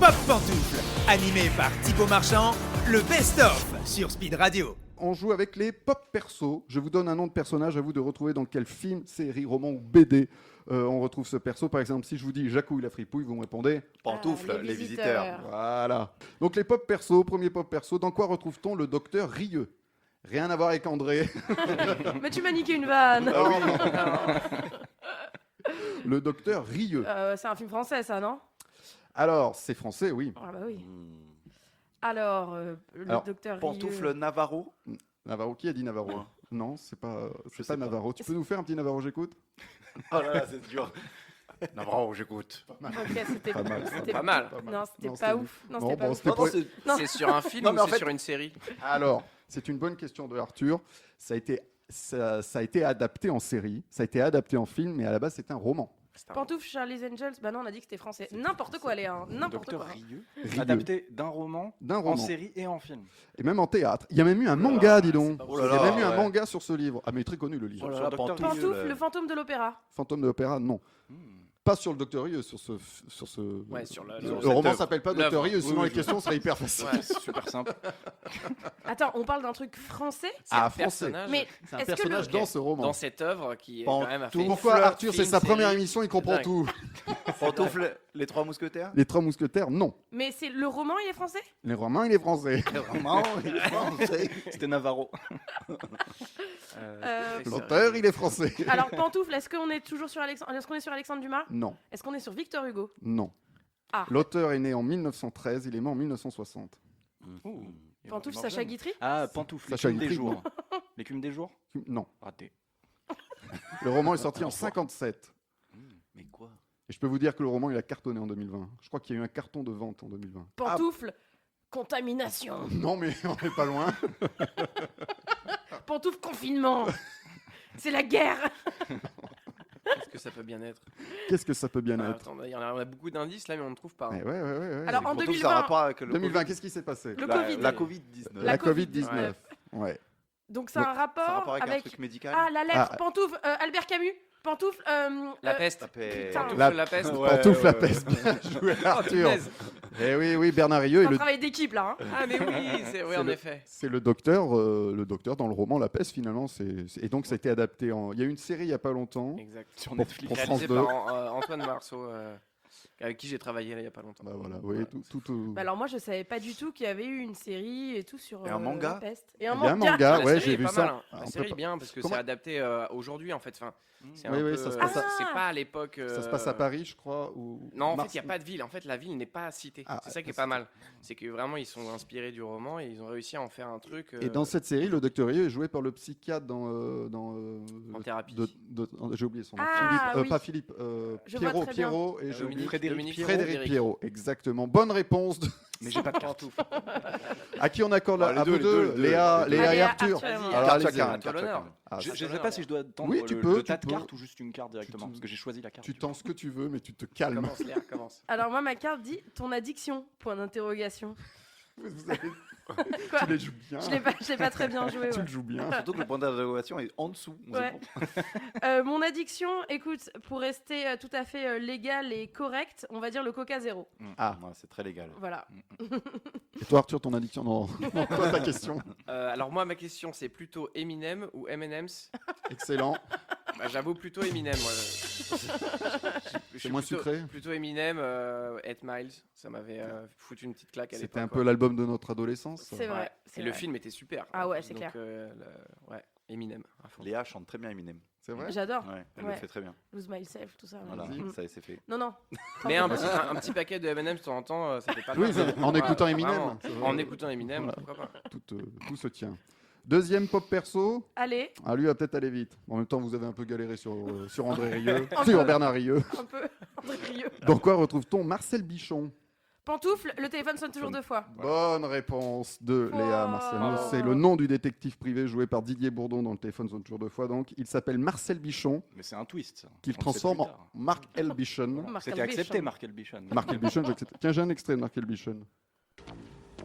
Pop Pantoufle, animé par Thibaut Marchand, le best-of sur Speed Radio. On joue avec les pop persos. Je vous donne un nom de personnage, à vous de retrouver dans quel film, série, roman ou BD on retrouve ce perso. Par exemple, si je vous dis Jacouille la fripouille, vous me répondez Pantoufle, les visiteurs. Voilà. Donc les pop persos, premier pop perso, dans quoi retrouve-t-on le docteur Rieux? Rien à voir avec André. Mais tu m'as niqué une vanne. Ah oui. Le docteur Rieux. C'est un film français, ça, non? Alors, c'est français, oui. Ah bah oui. Alors, le docteur Pantoufle Navarro. Navarro, qui a dit Navarro? Non, c'est pas Navarro. Tu peux nous faire un petit Navarro, j'écoute? Oh là là, c'est dur. Navarro, j'écoute. Ok, c'était Pas mal. c'était Pas mal. Non, c'était Non, pas c'était ouf. Non, Non, c'était pas bon, ouf. c'était pas- Non. C'est sur un film Non, ou mais en c'est fait- sur une série? Alors, c'est une bonne question de Arthur. Ça a été adapté en série, ça a été adapté en film, mais à la base, c'était un roman. Pantoufle, Charlie's Angels. Bah non, on a dit que c'était français. N'importe quoi, Léa. N'importe Docteur quoi. Rieux, Rieux. adapté d'un roman, D'un en roman. série et en film. Et même en théâtre. Il y a même eu un manga, dis donc. Oh là Il y a là, même eu un ouais. manga sur ce livre. Ah, mais très connu le livre. Oh là Sur là, Docteur Pantoufle. Pantoufle, le fantôme de l'opéra. Fantôme de l'opéra, non. Pas sur le Docteur Rieux, sur ce. Ouais, sur le- Le sur roman cette s'appelle pas l'œuvre. Docteur Rieux, sinon Oui, les questions seraient hyper faciles. Ouais, C'est super simple. Attends, on parle d'un truc français? c'est Ah, un français. personnage Mais C'est un est-ce que le... personnage dans ce roman. dans cette œuvre qui est Pantoufle. quand même a fait Pourquoi Arthur, c'est film, sa première série. émission, il comprend Dingue. tout. Pantoufle, les trois mousquetaires. Les Trois Mousquetaires, non. Mais c'est le roman, il est français? Les romans, il est français. Vraiment, il est français. C'était Navarro. L'auteur, il est français. Alors, Pantoufle, est-ce qu'on est toujours sur Est-ce qu'on est sur Alexandre Dumas? Non, Est-ce qu'on est sur Victor Hugo? non. Ah. L'auteur est né en 1913, il est mort en 1960. Pantoufle, Sacha Guitry? Ah, Pantoufle, Sacha l'écume des Guitry, jours. L'écume des jours Non. Raté. Le roman est sorti en 57. Mais quoi? Et je peux vous dire que le roman, il a cartonné en 2020. Je crois qu'il y a eu un carton de vente en 2020. Pantoufle, contamination. Non, mais on n'est pas loin. Pantoufle, confinement. C'est la guerre. Qu'est-ce que ça peut bien être? Qu'est-ce que ça peut bien Ah, être? attends, on a beaucoup d'indices là, mais on ne trouve pas. Eh ouais. Alors, en Pantoufle, 2020, ça a rapport avec le 2020, Covid. qu'est-ce qui s'est passé? le La Covid. la Covid-19. La La Covid. Covid-19. Ouais. Donc, c'est un Ça a rapport rapport avec un avec... truc médical. Ah, la lettre. Ah. Pantoufle, Albert Camus. Pantoufle, La peste. Ça fait- Putain. Pantoufle, La- la peste. Ouais. Pantoufle la peste. Bien joué, Oh, Arthur. punaise. Oui, Bernard Rieux est c'est un le, travail d'équipe, là. Hein. Ah mais oui, c'est oui, C'est en le- effet. c'est le docteur dans le roman La Peste, finalement. Et donc, ça a été adapté en. Il y a eu une série il n'y a pas longtemps. Exact. Sur Pour- Netflix. pour Réalisé France 2. par Antoine Marceau, avec qui j'ai travaillé là, il n'y a pas longtemps. Bah voilà, oui, tout. Bah alors, moi, je savais pas du tout qu'il y avait eu une série et tout sur Et un manga. la peste. Et Il y un a un manga. manga, La ouais, série j'ai est vu pas ça. mal, hein. Ah, La on série peut est pas- bien parce que Comment- c'est adapté aujourd'hui en fait. Enfin, c'est Oui, un oui, peu, ça se passe c'est pas à l'époque. Ça se passe à Paris, je crois. Ou... Non, en fait, Mars- il n'y a pas de ville. En fait, la ville n'est pas citée. Ah, c'est ça qui est pas pas mal. C'est que vraiment, ils sont inspirés du roman et ils ont réussi à en faire un truc. Et dans cette série, le docteur Rieux est joué par le psychiatre dans. En thérapie. J'ai oublié son nom. Ah, Philippe, oui. pas Philippe. Je vois très bien. Pierrot et j'ai Dominique, oublié. Frédéric Frédéric Pierrot, exactement. Bonne réponse. Mais j'ai pas de carte. À qui on accorde Ah, les à deux, vous les deux, deux, Léa, les deux. Léa et Allez, Arthur. Arthur. Vas-y, Alors, Carte allez-y. chacun, à toi carte l'honneur. chacun. Ah, Je ça- ne sais pas si je dois tendre Oui, tu peux, le tas tu de peux. cartes ou juste une carte directement, Tu- parce que j'ai choisi la carte. Tu tends ce que tu veux, mais tu te calmes. Commence, Léa, commence. Alors, moi, ma carte dit ton addiction. Point d'interrogation. Vous avez- Quoi? Tu les joues bien. Je l'ai pas très bien joué. Tu ouais. le joues bien. Surtout que le point d'interrogation est en dessous. On Ouais. sait pas. Mon addiction, écoute, pour rester tout à fait légal et correct, on va dire le Coca Zéro. Ah. Ouais, c'est très légal. Voilà. Et toi, Arthur, ton addiction, non. Non, quoi ta question? Alors moi, ma question, c'est plutôt Eminem ou M&M's. Excellent. Bah, j'avoue plutôt Eminem. Moi. Je suis moins plutôt- sucré. Plutôt Eminem, 8 Miles. Ça m'avait foutu une petite claque à l'époque. C'était un quoi. peu l'album de notre adolescence. ça. C'est vrai. Ouais. c'est Et le vrai. film était super. Ah ouais, c'est Donc, clair. ouais, Eminem. à fond. Léa chante très bien Eminem. C'est vrai? J'adore. Ouais, elle Ouais. le fait très bien. Lose Myself, tout ça. ouais. Voilà, Mm. ça c'est fait. Non, non. Mais un petit paquet de M&M's de temps en temps, ça fait pas Oui, mal. en écoutant Ouais, Eminem. vraiment. C'est vrai. En écoutant Eminem, Voilà. pourquoi pas. Tout se tient. Deuxième pop perso. Allez, Ah, lui va peut-être aller vite. En même temps, vous avez un peu galéré sur André Rieu, Un sur peu. Bernard Rieu. un peu. André Rieu. Dans quoi retrouve-t-on Marcel Bichon? Pantoufle, le téléphone sonne toujours deux fois. Bonne réponse de Léa Oh. Marcelin. C'est le nom du détective privé joué par Didier Bourdon dans Le téléphone sonne toujours deux fois. Donc, il s'appelle Marcel Bichon, Mais c'est un twist. ça. qu'il On le sait transforme plus en tard. Marc Elbichon. Marc C'était Elbichon. accepté, Marc Elbichon. Marc Elbichon, j'accepte. Tiens, j'ai un extrait de Marc Elbichon.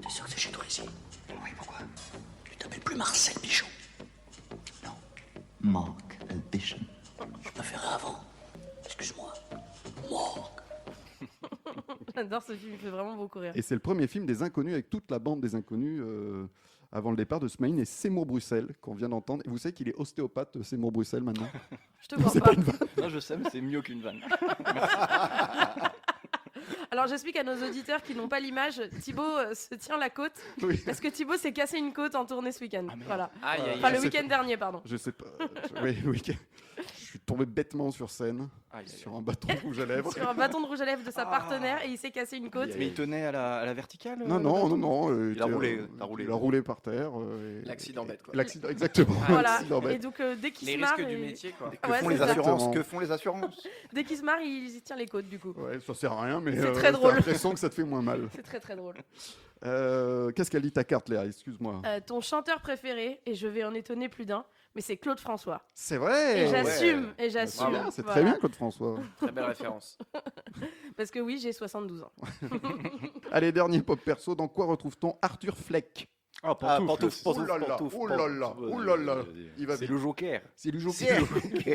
T'es sûr que c'est chez toi ici? Oui, pourquoi? Tu t'appelles plus Marcel Bichon? Non. Marc Bichon. Je préférais avant. Excuse-moi. Marc. J'adore ce film, il fait vraiment beaucoup rire. Et c'est le premier film des Inconnus avec toute la bande des Inconnus avant le départ de Smaïn et Seymour Bruxelles qu'on vient d'entendre. Et vous savez qu'il est ostéopathe, Seymour Bruxelles, maintenant. Je te crois C'est pas. pas une vanne. Non, je sais, mais c'est mieux qu'une vanne. Alors j'explique à nos auditeurs qui n'ont pas l'image, Thibaut se tient la côte Oui. parce que Thibaut s'est cassé une côte en tournée ce week-end. Ah, merde. Voilà. Aïe, aïe, Enfin aïe. le sais week-end dernier, pardon. Je sais pas. Oui, le week-end. Je suis tombé bêtement sur scène, Aïe, aïe, sur un bâton rouge à lèvres. Sur un bâton de rouge à lèvres de sa partenaire et il s'est cassé une côte. Mais il tenait à la verticale Non, le non, bâton non, non. Il a roulé, t'as roulé. Il a roulé par terre. L'accident bête, quoi. L'accident, exactement. Voilà. L'accident Et bête. donc dès qu'il Les se marre, risques du métier, quoi. Que Ouais, font c'est les ça. assurances Exactement. Que font les assurances dès qu'il se marre, il y tient les côtes du coup. Ouais, ça sert à rien, mais C'est très t'as drôle. l'impression que ça te fait moins mal. C'est très très drôle. Qu'est-ce qu'elle dit ta carte, Léa? Excuse-moi. Ton chanteur préféré, et je vais en étonner plus d'un, mais c'est Claude François. C'est vrai. Et j'assume, et C'est j'assume. bien, c'est Voilà. très bien, Claude François. Très belle référence. Parce que oui, j'ai 72 ans. Allez, dernier pop perso. Dans quoi retrouve-t-on Arthur Fleck? Ah, pantoufle, Oh là là, oh là là, oh là là. Il va C'est vite. le Joker. C'est le Joker.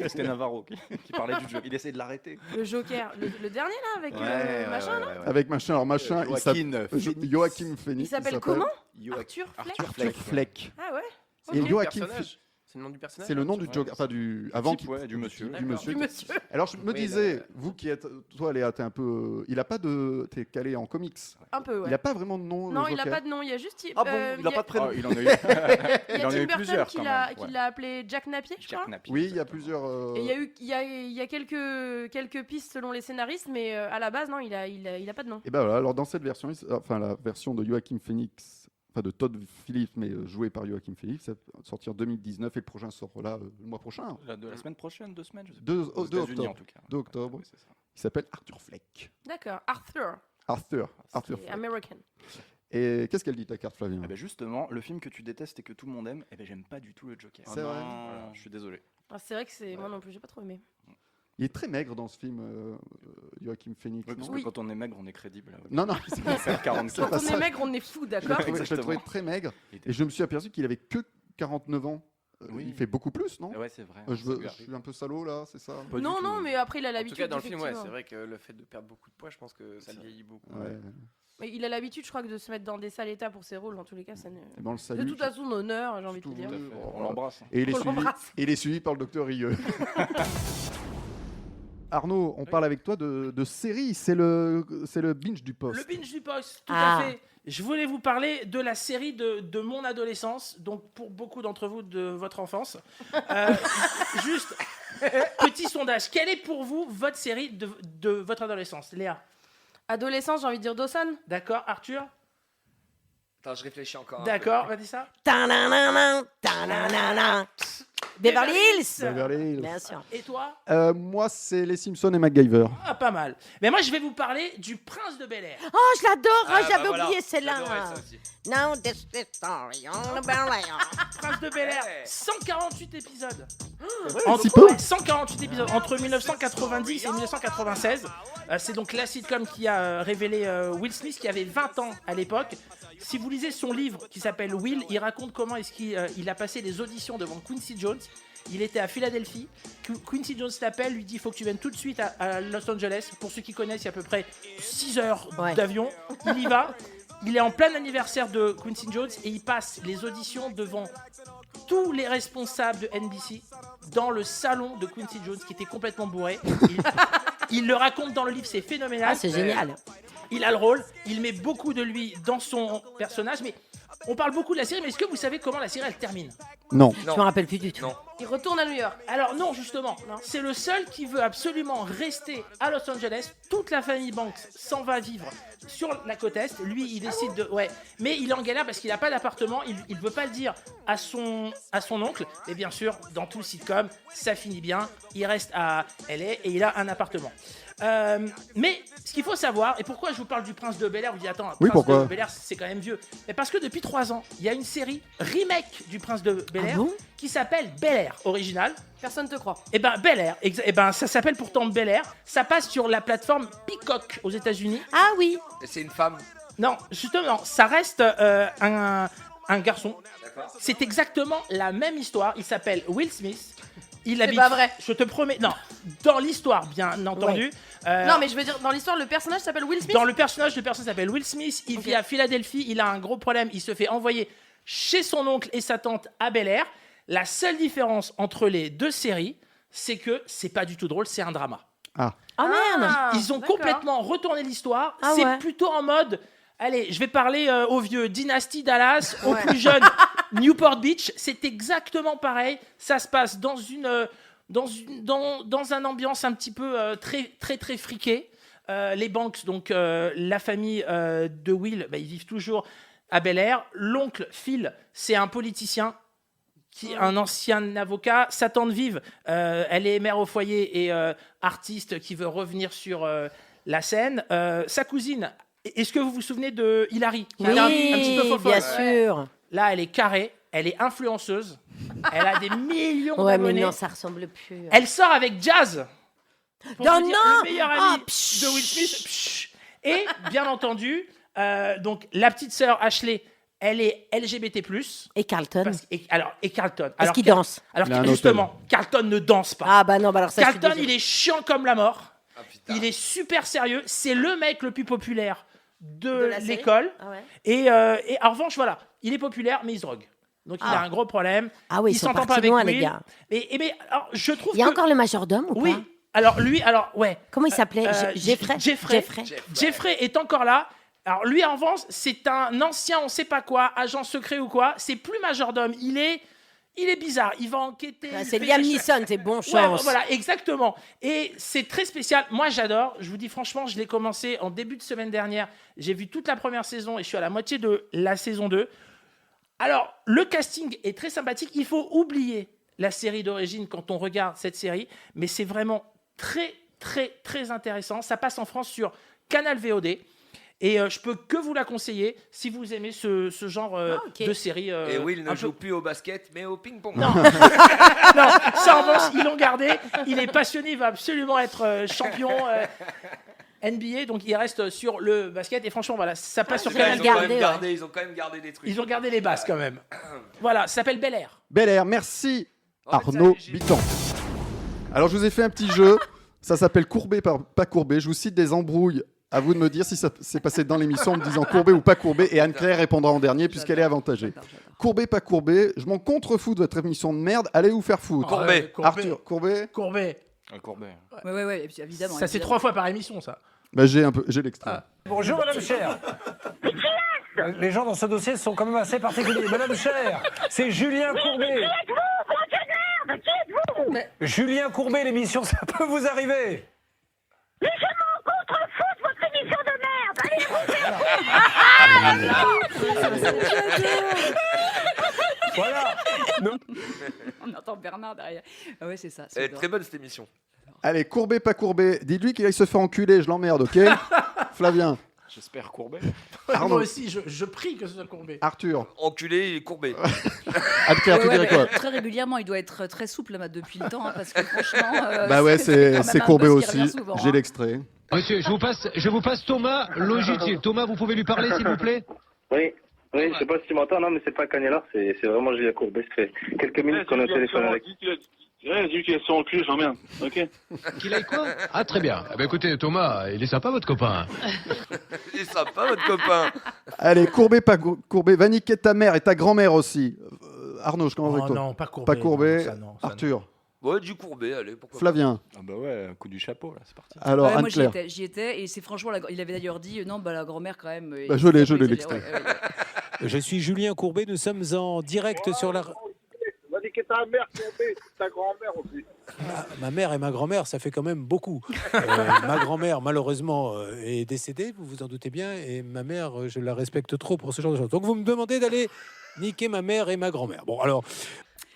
C'était Navarro qui parlait du Joker. Il essaie de l'arrêter. Le Joker, le dernier là, avec machin là. Avec machin, alors machin, il s'appelle Joachim Phoenix. Il s'appelle comment Joachim Arthur Fleck. Arthur Fleck. Ah ouais. Et Ok. Joachim Personnage. C'est le nom du personnage C'est le nom du Ouais, Joker, enfin du avant Type, ouais, du monsieur. du D'accord. monsieur. Du monsieur. Alors je me Oui, disais, vous qui êtes, toi Léa, t'es un peu, il a pas de, t'es calé en comics. Un peu, ouais. Il a pas vraiment de nom. Non, le il a Joker. pas de nom, il y a juste. Ah bon, il a pas de prénom. Ah, il en a eu, Il y a il en a Tim eu Burton plusieurs qui quand l'a même. Ouais. qui l'a appelé Jack Napier, je crois. Jack Napier. Oui, il y a plusieurs. Et il y a quelques pistes selon les scénaristes, mais à la base, non, il a pas de nom. Et ben voilà, alors dans cette version, enfin la version de Joachim Phoenix, enfin de Todd Phillips, mais joué par Joachim Phoenix, ça va sortir en 2019 et le prochain sort là le mois prochain, De la semaine prochaine, 2 semaines, je sais pas. 2 Aux États-Unis octobre. en tout cas. 2 octobre. Ouais, c'est ça. Il s'appelle Arthur Fleck. D'accord, Arthur. Arthur C'est Fleck. American. Et qu'est-ce qu'elle dit ta carte, Flavien? Eh ben justement, le film que tu détestes et que tout le monde aime, eh ben j'aime pas du tout le Joker. C'est vrai. Voilà, je suis désolé. Ah, c'est vrai que c'est moi non plus, j'ai pas trop aimé. Il est très maigre dans ce film, Joachim Phoenix. Oui, parce non que quand on est maigre, on est crédible. Non, non, c'est pas ça. 44. Quand pas on ça. est maigre, on est fou, d'accord Je le Exactement. trouvais très maigre et je me suis aperçu qu'il avait que 49 ans. Oui. Il fait beaucoup plus, non? Ouais, c'est vrai. Je suis un peu salaud là, c'est ça? Pas du Non, tout. non, mais après, il a En tout l'habitude. cas, dans le film, ouais, effectivement. c'est vrai que le fait de perdre beaucoup de poids, je pense que ça le vieillit beaucoup. Ouais. Mais il a l'habitude, je crois, que de se mettre dans des sales états pour ses rôles. Dans tous les cas, ça ne. Et ben, on le De salue. toute façon, honneur, j'ai envie de te Tout dire. le- On l'embrasse. Et il est On suivi, l'embrasse. et il est suivi par le docteur Rieux. Arnaud, on parle avec toi de série. C'est le binge du poste. Le binge du poste, tout Ah. à fait. Je voulais vous parler de la série de mon adolescence, donc pour beaucoup d'entre vous de votre enfance. Juste, petit sondage. Quelle est pour vous votre série de votre adolescence, Léa? Adolescence, j'ai envie de dire Dawson. D'accord, Arthur? Attends, je réfléchis encore. D'accord, Vanessa? Beverly Hills. Beverly Hills. Bien sûr. Et toi? Moi, c'est les Simpsons et MacGyver. Ah, pas mal. Mais moi, je vais vous parler du Prince de Bel-Air. Oh, je l'adore, Ah, j'avais bah voilà. oublié celle-là. J'adorais ça aussi. Now this is story on the Bel-Air. Prince de Bel-Air, Ouais. 148 épisodes. un petit peu. 148 épisodes entre 1990 et 1996. C'est donc la sitcom qui a révélé Will Smith, qui avait 20 ans à l'époque. Si vous lisez son livre qui s'appelle Will, il raconte comment est-ce qu'il a passé les auditions devant Quincy Jones. Il était à Philadelphie. Quincy Jones l'appelle, lui dit il faut que tu viennes tout de suite à Los Angeles. Pour ceux qui connaissent, il y a à peu près 6 heures Ouais. d'avion. Il y va. Il est en plein anniversaire de Quincy Jones et il passe les auditions devant tous les responsables de NBC dans le salon de Quincy Jones qui était complètement bourré. Il le raconte dans le livre, c'est phénoménal. Ah, c'est génial. Il a le rôle, il met beaucoup de lui dans son personnage, mais on parle beaucoup de la série, mais est-ce que vous savez comment la série elle termine? Non. Je me rappelle plus du tout. Non. Il retourne à New York. Alors non, justement, c'est le seul qui veut absolument rester à Los Angeles. Toute la famille Banks s'en va vivre sur la côte Est. Lui, il décide de... Ouais, mais il est en galère parce qu'il n'a pas d'appartement. Il veut pas le dire à son oncle. Et bien sûr, dans tout le sitcom, ça finit bien. Il reste à LA et il a un appartement. Mais ce qu'il faut savoir, et pourquoi je vous parle du Prince de Bel-Air, vous dites attends, Oui, Prince pourquoi de Bel-Air c'est quand même vieux. Mais parce que depuis 3 ans, il y a une série remake du Prince de Bel-Air Ah bon qui s'appelle Bel-Air original. Personne te croit. Et ben Bel-Air, ça s'appelle pourtant Bel-Air. Ça passe sur la plateforme Peacock aux États-Unis. Ah oui. Et c'est une femme. Non, justement, ça reste un garçon. D'accord. C'est exactement la même histoire. Il s'appelle Will Smith. Il C'est habite. pas vrai. Je te promets. Non, dans l'histoire, bien entendu. Non, mais je veux dire, dans l'histoire, le personnage s'appelle Will Smith. Dans le personnage s'appelle Will Smith. Il Ok. vit à Philadelphie. Il a un gros problème. Il se fait envoyer chez son oncle et sa tante à Bel Air. La seule différence entre les deux séries, c'est que c'est pas du tout drôle, c'est un drama. Oh merde. Ils ont d'accord. complètement retourné l'histoire. Ah C'est ouais. plutôt en mode. Allez, je vais parler aux vieux Dynasty Dallas, aux plus jeunes Newport Beach. C'est exactement pareil. Ça se passe dans un ambiance un petit peu très friquée. Les Banks, donc la famille de Will, ils vivent toujours à Bel Air. L'oncle Phil, c'est un politicien. Un ancien avocat. Sa tante Viv, elle est mère au foyer et artiste qui veut revenir sur la scène. Sa cousine, est-ce que vous vous souvenez de Hilary qui était un petit peu folle. bien sûr. Là, elle est carrée, elle est influenceuse, elle a des millions Ouais, mais d'abonnés. non, ça ressemble plus. Elle sort avec Jazz. Pour Non, vous dire, non. le meilleur Ah, ami de Will Smith. Psh. Et bien entendu, donc la petite sœur Ashley, elle est LGBT+. Et Carlton. Et Carlton. Est-ce qu'il danse? Alors Il a un justement, Carlton ne danse pas. Ah bah non, bah alors ça. Carlton, il est chiant comme la mort. Ah, putain. Il est super sérieux. C'est le mec le plus populaire de la série. l'école. Ah ouais. Et en revanche, voilà, il est populaire, mais il se drogue. Donc il a un gros problème. Ah oui, ils il sont s'entend partis pas avec loin, les Will. gars. Mais alors, je trouve Il y a que... encore le majordome ou Oui. pas? Alors lui, ouais. Comment il s'appelait? Jeffrey. Jeffrey est encore là. Alors lui, en revanche, c'est un ancien, on sait pas quoi, agent secret ou quoi. C'est plus majordome. Il est bizarre. Il va enquêter. Ah, il c'est fait Liam des choses. Neeson, c'est bon Ouais, chance. voilà, exactement. Et c'est très spécial. Moi, j'adore. Je vous dis franchement, je l'ai commencé en début de semaine dernière. J'ai vu toute la première saison et je suis à la moitié de la saison 2. Alors, le casting est très sympathique. Il faut oublier la série d'origine quand on regarde cette série, mais c'est vraiment très, très, très intéressant. Ça passe en France sur Canal VOD. Et je peux que vous la conseiller si vous aimez ce genre de série. Et Will ne un joue peu- plus au basket, mais au ping-pong. Non. Non, ça en revanche, ils l'ont gardé. Il est passionné, il va absolument être champion NBA, donc il reste sur le basket. Et franchement, voilà, ça passe sur Canal. Ils ont quand même gardé des trucs. Ils ont gardé les bases quand même. Voilà, ça s'appelle Bel Air. Bel Air, merci En fait, Arnaud j'ai- Bitan. Alors je vous ai fait un petit jeu, ça s'appelle Courbé pas courbé. Je vous cite des embrouilles. À vous de me dire si ça s'est passé dans l'émission en me disant courbé ou pas courbé. Et Anne-Claire répondra en dernier puisqu'elle est avantagée. Courbé, pas courbé. Je m'en contrefous de votre émission de merde. Allez vous faire foutre. Courbé. Arthur, courbé. Courbé. Un Courbet. Ouais, évidemment. Ça, c'est 3 fois par émission, ça. Bah, j'ai l'extrait. Bonjour Madame Cher. Les gens dans ce dossier sont quand même assez particuliers. Madame Cher, c'est Julien Courbet. Julien Courbet, l'émission, ça peut vous arriver. Mais je m'en contrefous de votre émission de merde. Allez, Voilà. On entend Bernard derrière. Ah ouais, c'est ça. Elle est très bonne cette émission. Allez, courbé, pas courbé. Dites-lui qu'il aille se faire enculer, je l'emmerde, ok? Flavien. J'espère Courbet. Arnaud. Moi aussi, je prie que ce soit courbé. Arthur. Enculé et courbé. Anne-Claire, tu dirais quoi? Très régulièrement, il doit être très souple là, depuis le temps, hein, parce que franchement. Bah ouais, c'est courbé courbé aussi. J'ai l'extrait. Monsieur, je vous passe Thomas Logitier. Thomas, vous pouvez lui parler, s'il vous plaît? Oui, je sais pas si tu m'entends, non, mais c'est pas Cagnard, c'est vraiment Julien Courbet. Ça fait quelques minutes qu'on a téléphone avec. Dis qu'il est sur le cul, j'emmerde, ok? Qu'il aille quoi? Ah, très bien. Eh ben, écoutez, Thomas, il est sympa, votre copain. Il est sympa, votre copain. Allez, courbé, pas courbé. Va niquer ta mère et ta grand-mère aussi. Arnaud, je commence avec toi. Non, pas courbé. Pas courbé. Non, ça, non, ça, Arthur. Ouais, du courbé, allez, pourquoi Flavien. Ah bah ouais, un coup du chapeau, là, c'est parti. Alors, moi Anne-Claire. j'y étais, et c'est franchement, il avait d'ailleurs dit, non, bah la grand-mère quand même. Bah, je l'ai, l'extrait. Je suis Julien Courbet, nous sommes en direct sur la... Va niquer ta mère, Courbet, ta grand-mère aussi. Ma mère et ma grand-mère, ça fait quand même beaucoup. Ma grand-mère, malheureusement, est décédée, vous vous en doutez bien, et ma mère, je la respecte trop pour ce genre de choses. Donc vous me demandez d'aller niquer ma mère et ma grand-mère. Bon, alors...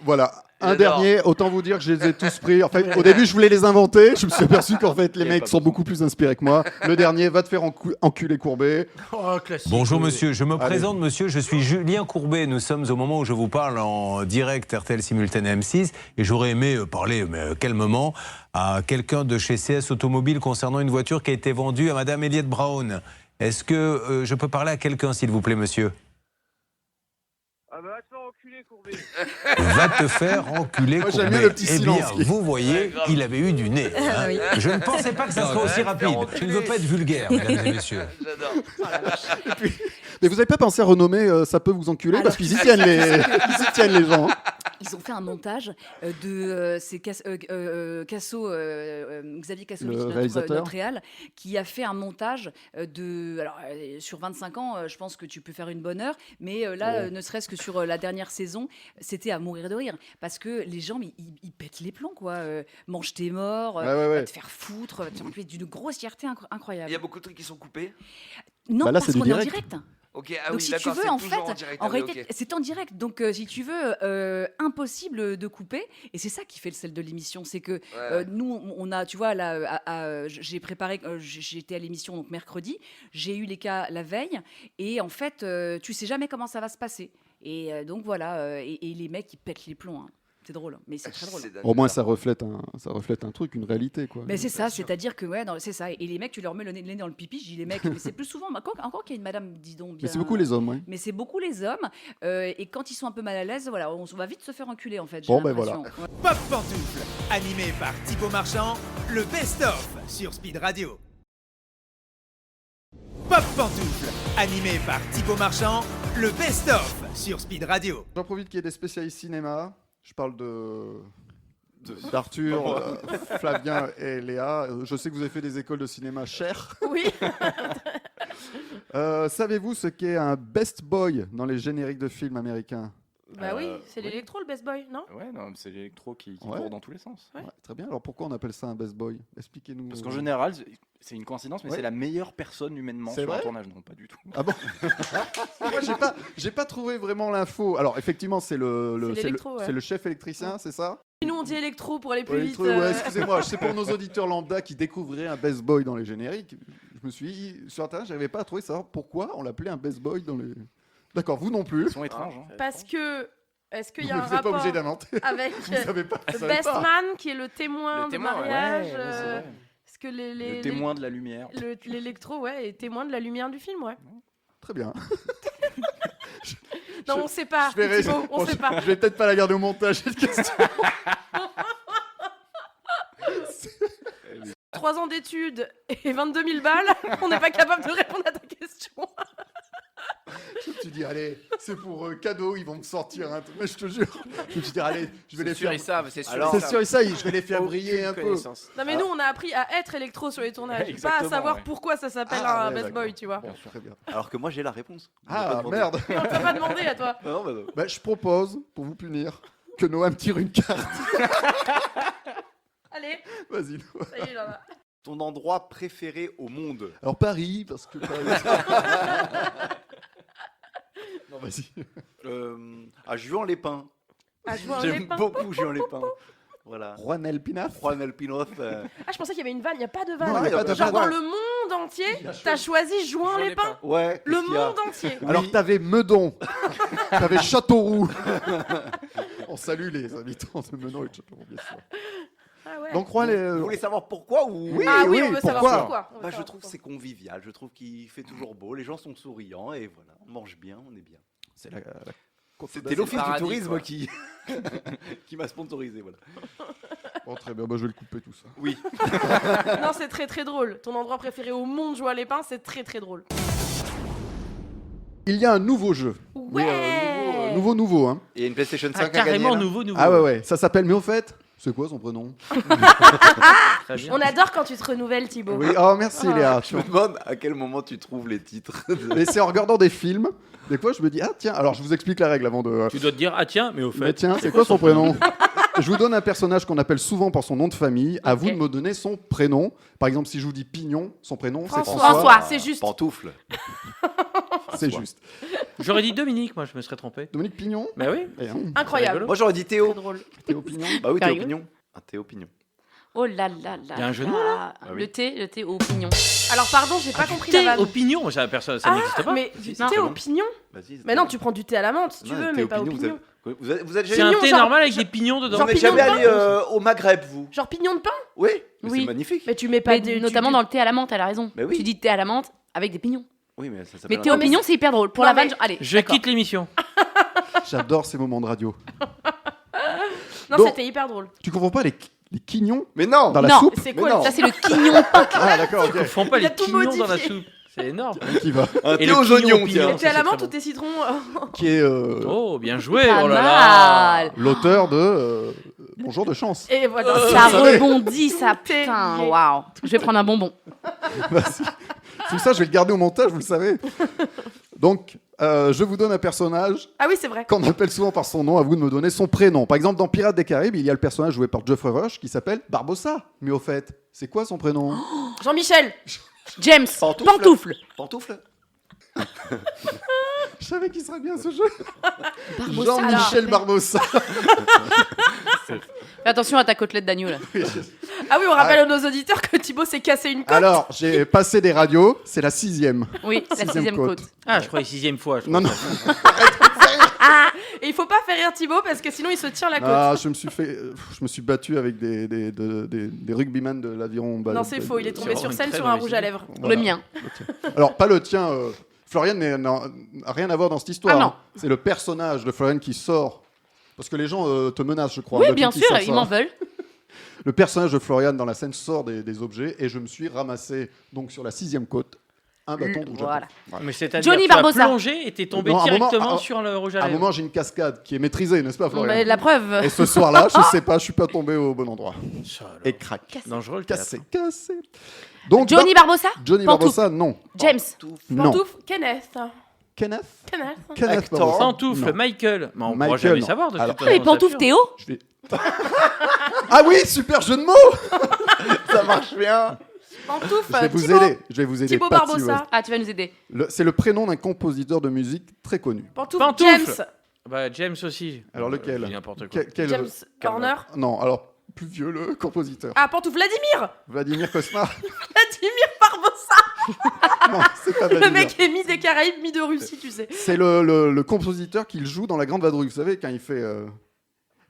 Voilà, un dernier, autant vous dire que je les ai tous pris. En fait, au début, je voulais les inventer. Je me suis aperçu qu'en fait, les mecs sont beaucoup plus inspirés que moi. Le dernier, va te faire enculer Courbet. Oh, classique. Bonjour monsieur, je me Allez. présente monsieur, je suis Julien Courbet. Nous sommes au moment où je vous parle en direct RTL simultané M6 et j'aurais aimé parler, mais calmement, à quelqu'un de chez CS Automobile concernant une voiture qui a été vendue à Madame Elliott Brown. Est-ce que je peux parler à quelqu'un s'il vous plaît monsieur? Ah bah, va te faire enculer. enculer, Courbet. Va te faire enculer, Moi, j'aime Courbet. bien le petit Eh silence bien, qui- vous voyez, il avait eu du nez. Ah oui. Je ne pensais pas que ça soit aussi rapide. Je ne veux pas être vulgaire, mesdames et messieurs. Mais vous n'avez pas pensé à renommer Ça peut vous enculer Alors, parce qu'ils y tiennent ils y tiennent les gens. Hein. Ils ont fait un montage de Xavier Kassovitz, Le réalisateur. notre réal, qui a fait un montage sur 25 ans, je pense que tu peux faire une bonne heure, mais ne serait-ce que sur la dernière saison, c'était à mourir de rire, parce que les gens, ils pètent les plombs, quoi. Mange tes morts, va te faire foutre, d'une grossièreté incroyable. Il y a beaucoup de trucs qui sont coupés. Non, Bah là, parce c'est qu'on du est en direct. direct. Ok, ah Donc oui, si tu d'accord, veux, c'est en toujours fait, en direct. en ah oui, réalité, ok. c'est en direct. Donc si tu veux, impossible de couper. Et c'est ça qui fait le sel de l'émission, c'est que nous, on a, tu vois, là, j'ai préparé, j'étais à l'émission donc mercredi, j'ai eu les cas la veille, et en fait, tu sais jamais comment ça va se passer. Et donc voilà, et les mecs ils pètent les plombs. Hein. C'est drôle, mais c'est très drôle. Au moins, ça reflète un truc, une réalité, quoi. Mais c'est ça, c'est-à-dire que c'est ça. Et les mecs, tu leur mets le nez dans le pipi. Je dis les mecs, mais c'est plus souvent encore qu'il y a une madame, dis donc. Bien, Mais c'est beaucoup les hommes, ouais. Mais c'est beaucoup les hommes. Et quand ils sont un peu mal à l'aise, voilà, on va vite se faire enculer en fait. Bon, ben voilà. Pop Pantoufle, animé par Thibaut Marchand, le best-of sur Speed Radio. Pop Pantoufle, animé par Thibaut Marchand, le best-of sur Speed Radio. J'en profite qu'il y ait des spécialistes cinéma. Je parle d'Arthur, Flavien et Léa. Je sais que vous avez fait des écoles de cinéma chères. Oui. Savez-vous ce qu'est un best boy dans les génériques de films américains? Bah oui, c'est l'électro, le best boy, non? Ouais, non, c'est l'électro qui Ouais. court dans tous les sens. Ouais, très bien. Alors pourquoi on appelle ça un best boy? Expliquez-nous. Parce qu'en général, c'est une coïncidence, mais Ouais. c'est la meilleure personne humainement C'est sur un vrai tournage. Non, pas du tout. Ah bon? Moi, j'ai pas trouvé vraiment l'info. Alors effectivement, c'est l'électro, ouais. c'est le chef électricien, c'est ça? Nous on dit électro pour aller plus Ouais, vite. ouais, excusez-moi, c'est pour nos auditeurs lambda qui découvraient un best boy dans les génériques. Je me suis dit, sur Internet, j'arrivais pas à trouver savoir pourquoi on l'appelait un best boy dans les. D'accord, vous non plus. Ils sont étranges. Hein. Parce que, est-ce qu'il y a Vous un n'êtes pas rapport obligé d'inventer. avec Vous savez pas, vous le savez best pas. man qui est le témoin Le de témoin, ouais. mariage Ouais, c'est vrai. Est-ce que Le témoin de la lumière. l'électro, ouais, est témoin de la lumière du film, ouais. Très bien. Non, on sait pas. Je verrai. Thibaut, on Bon, sait pas. Je vais peut-être pas la garder au montage cette question. 3 ans d'études et 22 000 balles, on n'est pas capable de répondre à ta question. Je me suis dit, allez, c'est pour cadeau, ils vont me sortir un truc. Mais je te jure, je me suis dit, allez, je vais les faire. C'est sûr, Alors, c'est sûr et ça, je vais les faire briller un peu. Non mais nous on a appris à être électro sur les tournages, pas à Exactement, savoir ouais. pourquoi ça s'appelle Ah, un ouais, best d'accord. boy, tu vois. Bon, très bien. Alors que moi, j'ai la réponse. Ah, merde. Mais on ne peut pas demander à toi. Non, bah non. Bah, je propose, pour vous punir, que Noah me tire une carte. Allez, Vas-y, Noah. ça y est, là. Ton endroit préféré au monde? Alors, Paris, parce que Paris. Non, vas-y. À Juan-les-Pins. À J'aime Juan-les-Pins. beaucoup Juan-les-Pins. Voilà. Juan El Pinaf. Juan El Pinoz. Ah, je pensais qu'il y avait une vanne, il n'y a pas de vanne. Non, il y a pas de Genre vanne. dans le monde entier, t'as choisi Juan-les-Pins. Ouais. Le qu'est-ce qu'il y a monde entier. Alors, t'avais Meudon, t'avais Châteauroux. On salue les habitants de Meudon et de Châteauroux, bien sûr. Ah ouais. Donc, Juan, Vous voulez savoir pourquoi ou... Oui, Ah oui, oui, on veut savoir pourquoi pourquoi. On veut Bah, je savoir trouve que pourquoi. c'est convivial, je trouve qu'il fait toujours beau, les gens sont souriants et voilà, on mange bien, on est bien. C'est la C'était l'office du paradis, tourisme quoi. qui m'a sponsorisé, voilà. Bon, très bien, bah, je vais le couper tout ça. Oui. Non, c'est très très drôle. Ton endroit préféré au monde, Juan-les-Pins, c'est très très drôle. Il y a un nouveau jeu. Ouais. Mais, nouveau, hein. Il y a une PlayStation 5 à Carrément gagner, là. nouveau. Ah ouais, ça s'appelle, mais au fait, c'est quoi son prénom? Très bien. On adore quand tu te renouvelles, Thibaut. Oui, oh merci Léa. Je me demande à quel moment tu trouves les titres. Mais c'est en regardant des films, des fois je me dis, ah tiens, alors je vous explique la règle avant de... Tu dois te dire, ah tiens, mais au fait. Mais tiens, c'est quoi son prénom? Je vous donne un personnage qu'on appelle souvent par son nom de famille. À vous Ok. de me donner son prénom. Par exemple, si je vous dis Pignon, son prénom c'est François. François. François, c'est juste. Pantoufle. C'est juste. J'aurais dit Dominique, moi je me serais trompé. Dominique Pignon. Bah oui. Eh, hein. Incroyable. Moi j'aurais dit Théo. Très drôle. Théo Pignon. Bah oui, T'as Théo rigolé Pignon. Un Théo Pignon. Oh là là là. Il y a un jeu de là. mots, là Ah oui. Le thé au pignon. Alors pardon, j'ai pas compris la Thé vanne. au pignon, ça, personne, ça Ah, n'existe pas. mais du Non. thé au pignon? Vas-y. Mais non, tu prends du thé à la menthe si tu Non, veux, Thé mais au pas au Pignon, pignon. Vous êtes C'est jamais, un Pignon, thé genre- normal avec des pignons dedans. vous n'êtes pignon de jamais allé pain au Maghreb, vous? Genre pignon de pain? Oui. Mais Oui. c'est magnifique. Mais tu mets pas Mais des. notamment dans le thé à la menthe, elle a raison. Mais oui. Tu dis thé à la menthe avec des pignons. Oui, mais ça Mais s'appelle thé un au pignon, c'est hyper drôle. Pour Non, la vanne, mais- allez. Je d'accord. quitte l'émission. J'adore ces moments de radio. Non, Donc, c'était hyper drôle. Tu comprends pas les quignons Mais non dans la Non, soupe c'est Mais quoi, non. Ça, c'est le quignon pain. Ah d'accord, ok. Ils font pas Il a les tout quignons dans la modifié. soupe. C'est énorme. Qui va Un Et thé le aux quignon oignons, au tiens. piment. Et puis à la c'est menthe très ou tes citrons Qui est Oh, bien joué. Pas Oh là là. mal. l'auteur de Bonjour de chance. Et voilà. Ça vous savez. rebondit, ça putain. Terrier. Waouh. Je vais prendre un bonbon. Vas-y. Tout ça, je vais le garder au montage, vous le savez. Donc, je vous donne un personnage Ah oui, c'est vrai. qu'on appelle souvent par son nom, à vous de me donner son prénom. Par exemple, dans Pirates des Caraïbes, il y a le personnage joué par Geoffrey Rush qui s'appelle Barbossa. Mais au fait, c'est quoi son prénom Jean-Michel. James. Pantoufle. Pantoufle. Je savais qu'il serait bien ce jeu. Barbossa. Jean-Michel Barbossa. Fais attention à ta côtelette d'agneau là. Ah oui, on rappelle à nos auditeurs que Thibaut s'est cassé une côte. Alors, j'ai passé des radios, c'est la 6e. Oui, la 6e côte. Ah, je croyais 6e fois. Non, non. Et il faut pas faire rire Thibaut parce que sinon il se tire la côte. Ah, je me suis battu avec des rugbymen de l'aviron. Non, c'est faux, il est tombé C'est sur une scène très sur un mauvaise rouge à idée. lèvres. Voilà. Le mien. Alors, pas le tien. Florian n'a rien à voir dans cette histoire. Ah non. hein. C'est le personnage de Florian qui sort. Parce que les gens te menacent, je crois. Oui, depuis bien qu'ils sûr, savent ils ça. m'en veulent. Le personnage de Florian dans la scène sort des objets et je me suis ramassé donc sur la 6e côte un bâton de rouge à Voilà. lèvres. Voilà. Mais c'est-à-dire Johnny que tu as Barbossa. plongé et t'es tombé Non, à un moment- directement à- sur le rouge à À un lèvres. moment, j'ai une cascade qui est maîtrisée, n'est-ce pas, Florian Mais la preuve. Et ce soir-là, je sais pas, je suis pas tombé au bon endroit. Ça, alors. Et crac. Dangereux le théâtre. Cassé. Donc, Johnny Barbossa. Johnny Pantoufle. Barbossa, non. James. Non. Pantoufle, Kenneth. Kenneth Kenneth. Kenneth Hector. Barbossa. Pantoufle, Non. Michael. Mais on Michael, pourra jamais non. savoir de Alors- toute Ah, mais façon, pantoufle ça Théo. Je vais- Ah oui, super jeu de mots. Ça marche bien. Pantoufle. Je vais vous Thibaut. aider. Je vais vous aider. Thibaut pas de Barbossa. Ah, tu vas nous aider. C'est le prénom d'un compositeur de musique très connu. Pantoufle. Pantoufle. James. Bah, James aussi. Alors lequel Je dis n'importe quoi. James Horner. Non, alors plus vieux le compositeur. Ah, Pantoufle. Vladimir. Vladimir Cosma. Vladimir Barbossa. Non, c'est pas Le Vladimir. mec est mi des Caraïbes, mi de Russie, tu sais. C'est le compositeur qu'il joue dans La Grande Vadrouille. Vous savez, quand il fait.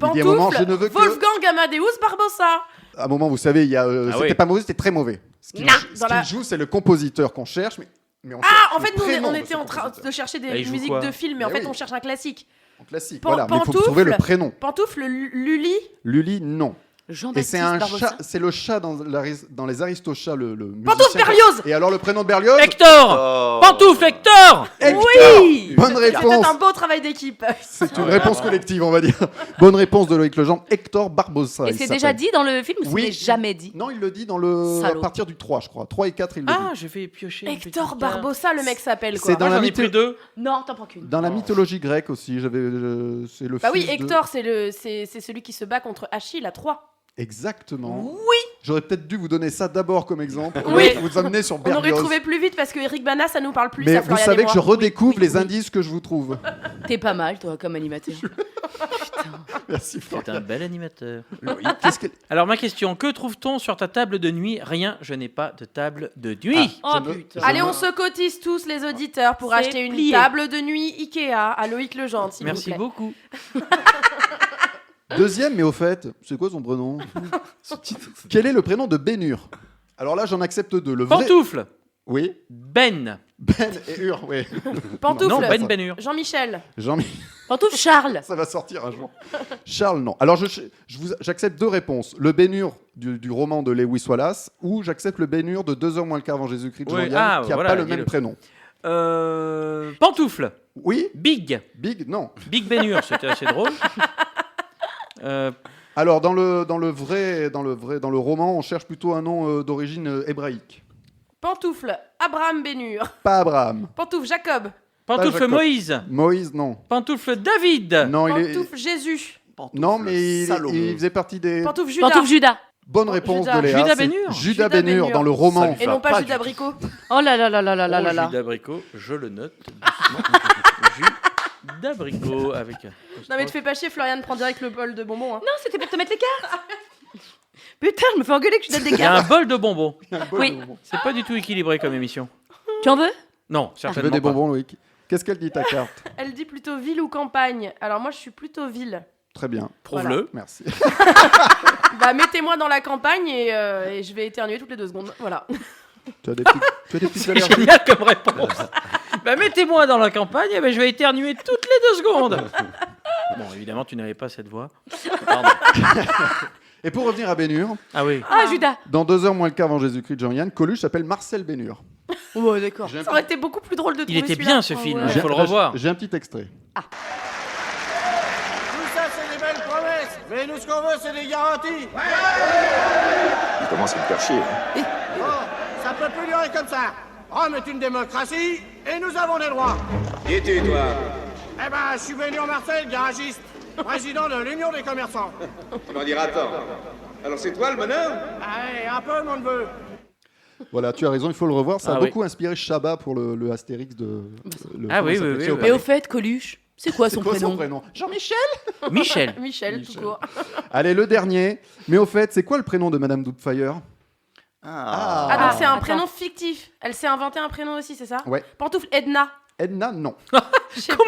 Il dit à un moment, je Pantoufle. ne veux que. Wolfgang Amadeus Barbossa. À un moment, vous savez, il y a. Ah c'était oui. pas mauvais, c'était très mauvais. Ce qu'il Non, ce dans qu'il la- joue, c'est le compositeur qu'on cherche, mais on Ah, cherche en le fait, nous, prénom on de était ce en train compositeur. de chercher Ah, des il joue musiques quoi de films, mais en Mais fait, oui. on cherche un classique. En classique. Pan- Voilà, mais il faut Pantoufle. trouver le prénom. Pantoufle, Lully. Lully, non. Et Jean-Baptiste c'est un Barbossa. chat, c'est le chat dans les Aristochats, le Pantoufle musicien. Berlioz. Et alors le prénom de Berlioz Hector. Pantoufle, Hector. Oui. Bonne C'était réponse. un beau travail d'équipe. C'est une réponse collective, on va dire. Bonne réponse de Loïc Legendre. Hector Barbossa. Et il c'est s'appelle. déjà dit dans le film ou Oui. c'est jamais dit? Non, il le dit dans le Salaud. à partir du 3, je crois. 3 et 4, il le Ah, dit. je vais piocher. une Hector petite Barbossa, le mec s'appelle quoi. C'est dans Moi, la j'en ai pris deux. Non, t'en prends qu'une. Dans la mythologie grecque aussi, c'est le Bah oui, fils de- Hector, c'est celui qui se bat contre Achille à 3. Exactement. Oui. J'aurais peut-être dû vous donner ça d'abord comme exemple. Oui. Vous amener sur On aurait Berlioz. trouvé plus vite parce que Eric Bana, ça nous parle plus. Mais à vous Florian savez et que moi. je redécouvre les indices que je vous trouve. T'es pas mal, toi, comme animateur. Merci C'est Florian. un bel animateur. Qu'est-ce que- Alors, ma question, que trouve-t-on sur ta table de nuit? Rien, je n'ai pas de table de nuit. Oh Je ne- putain. je Allez, ne- on se cotise tous les auditeurs pour C'est acheter une plié. table de nuit Ikea à Loïc Legendre, s'il vous Merci plaît. beaucoup. Deuxième, mais au fait, c'est quoi son prénom Quel est le prénom de Bénur? Alors là, j'en accepte deux. Le vrai... Pantoufle. Oui. Ben. Ben et Ur, oui. Pantoufle. Non, Ben Benur. Jean-Michel. Pantoufle Charles. Ça va sortir un jour. Charles, non. Alors, j'accepte deux réponses. Le Bénur du roman de Lewis Wallace ou j'accepte le Bénur de 2 heures moins le quart avant Jésus-Christ de Oui, Jean-Yann, ah, qui n'a voilà, pas le dis-le. même prénom. Pantoufle. Oui. Big. Big, non. Big Benur, c'était assez drôle. Alors, dans le roman, on cherche plutôt un nom d'origine hébraïque. Pantoufle. Abraham Bénur. Pas Abraham. Pantoufle Jacob. Pantoufle Jacob. Moïse. Moïse, non. Pantoufle David. Non, Pantoufle Jésus. Non, mais il faisait partie des. Pantoufle Judas. Pantoufle Judas. Bonne réponse Judas. de Léa. Judas c'est Bénur. Judas Bénur dans le roman. Et non pas Judas Bricot. Oh là là là là là là là là. Judas Bricot, je le note. Judas Bricot avec. Non mais te fais pas chier, Florian prend direct le bol de bonbons. Hein. Non, c'était pour te mettre les cartes. Putain, je me fais engueuler que je donne des Il y a un cartes. bol de bonbons. Oui. C'est pas du tout équilibré comme émission. Tu en veux? Non, Je veux certainement des pas. bonbons, Loïc. Qu'est-ce qu'elle dit ta carte? Elle dit plutôt ville ou campagne. Alors moi je suis plutôt ville. Très bien. Prouve-le. Merci. Bah mettez-moi dans la campagne et je vais éternuer toutes les 2 secondes. Voilà. Tu as des petites C'est allergies. génial comme réponse. Bah mettez-moi dans la campagne, et ben je vais éternuer toutes les 2 secondes. Bon, évidemment, tu n'avais pas cette voix. Et pour revenir à Bénur, Ah oui. Ah, Judas. dans 2 heures moins le quart avant Jésus-Christ de Jean-Yann, Coluche s'appelle Marcel Bénur. Ouais, d'accord. Ça aurait été beaucoup plus drôle de trouver Il était celui-là. bien ce film, Ouais. il faut le revoir. J'ai un petit extrait. Tout ça, c'est des belles promesses. Mais nous, ce qu'on veut, c'est des garanties. Il commence à me faire chier. Hein. Bon, ça peut plus durer comme ça. Rome est une démocratie et nous avons des droits. Qui es-tu, toi? Eh ben, je suis Bénur Marcel, garagiste, président de l'Union des commerçants. Tu m'en diras tant. Alors c'est toi le bonhomme? Allez, un peu, mon neveu. Voilà, tu as raison, il faut le revoir. Ça a Ah oui. beaucoup inspiré Chabat pour le Astérix de. Ah oui, comment ça oui, s'appelle, oui, Cléopâtre. Mais au fait, Coluche, c'est quoi son C'est quoi prénom son prénom? Jean-Michel. Michel. Michel, tout court. Allez, le dernier. Mais au fait, c'est quoi le prénom de Madame Doubtfire? Ah, donc c'est un prénom fictif. Elle s'est inventé un prénom aussi, c'est ça? Ouais. Pantoufle Edna. Edna, non. Je sais pas.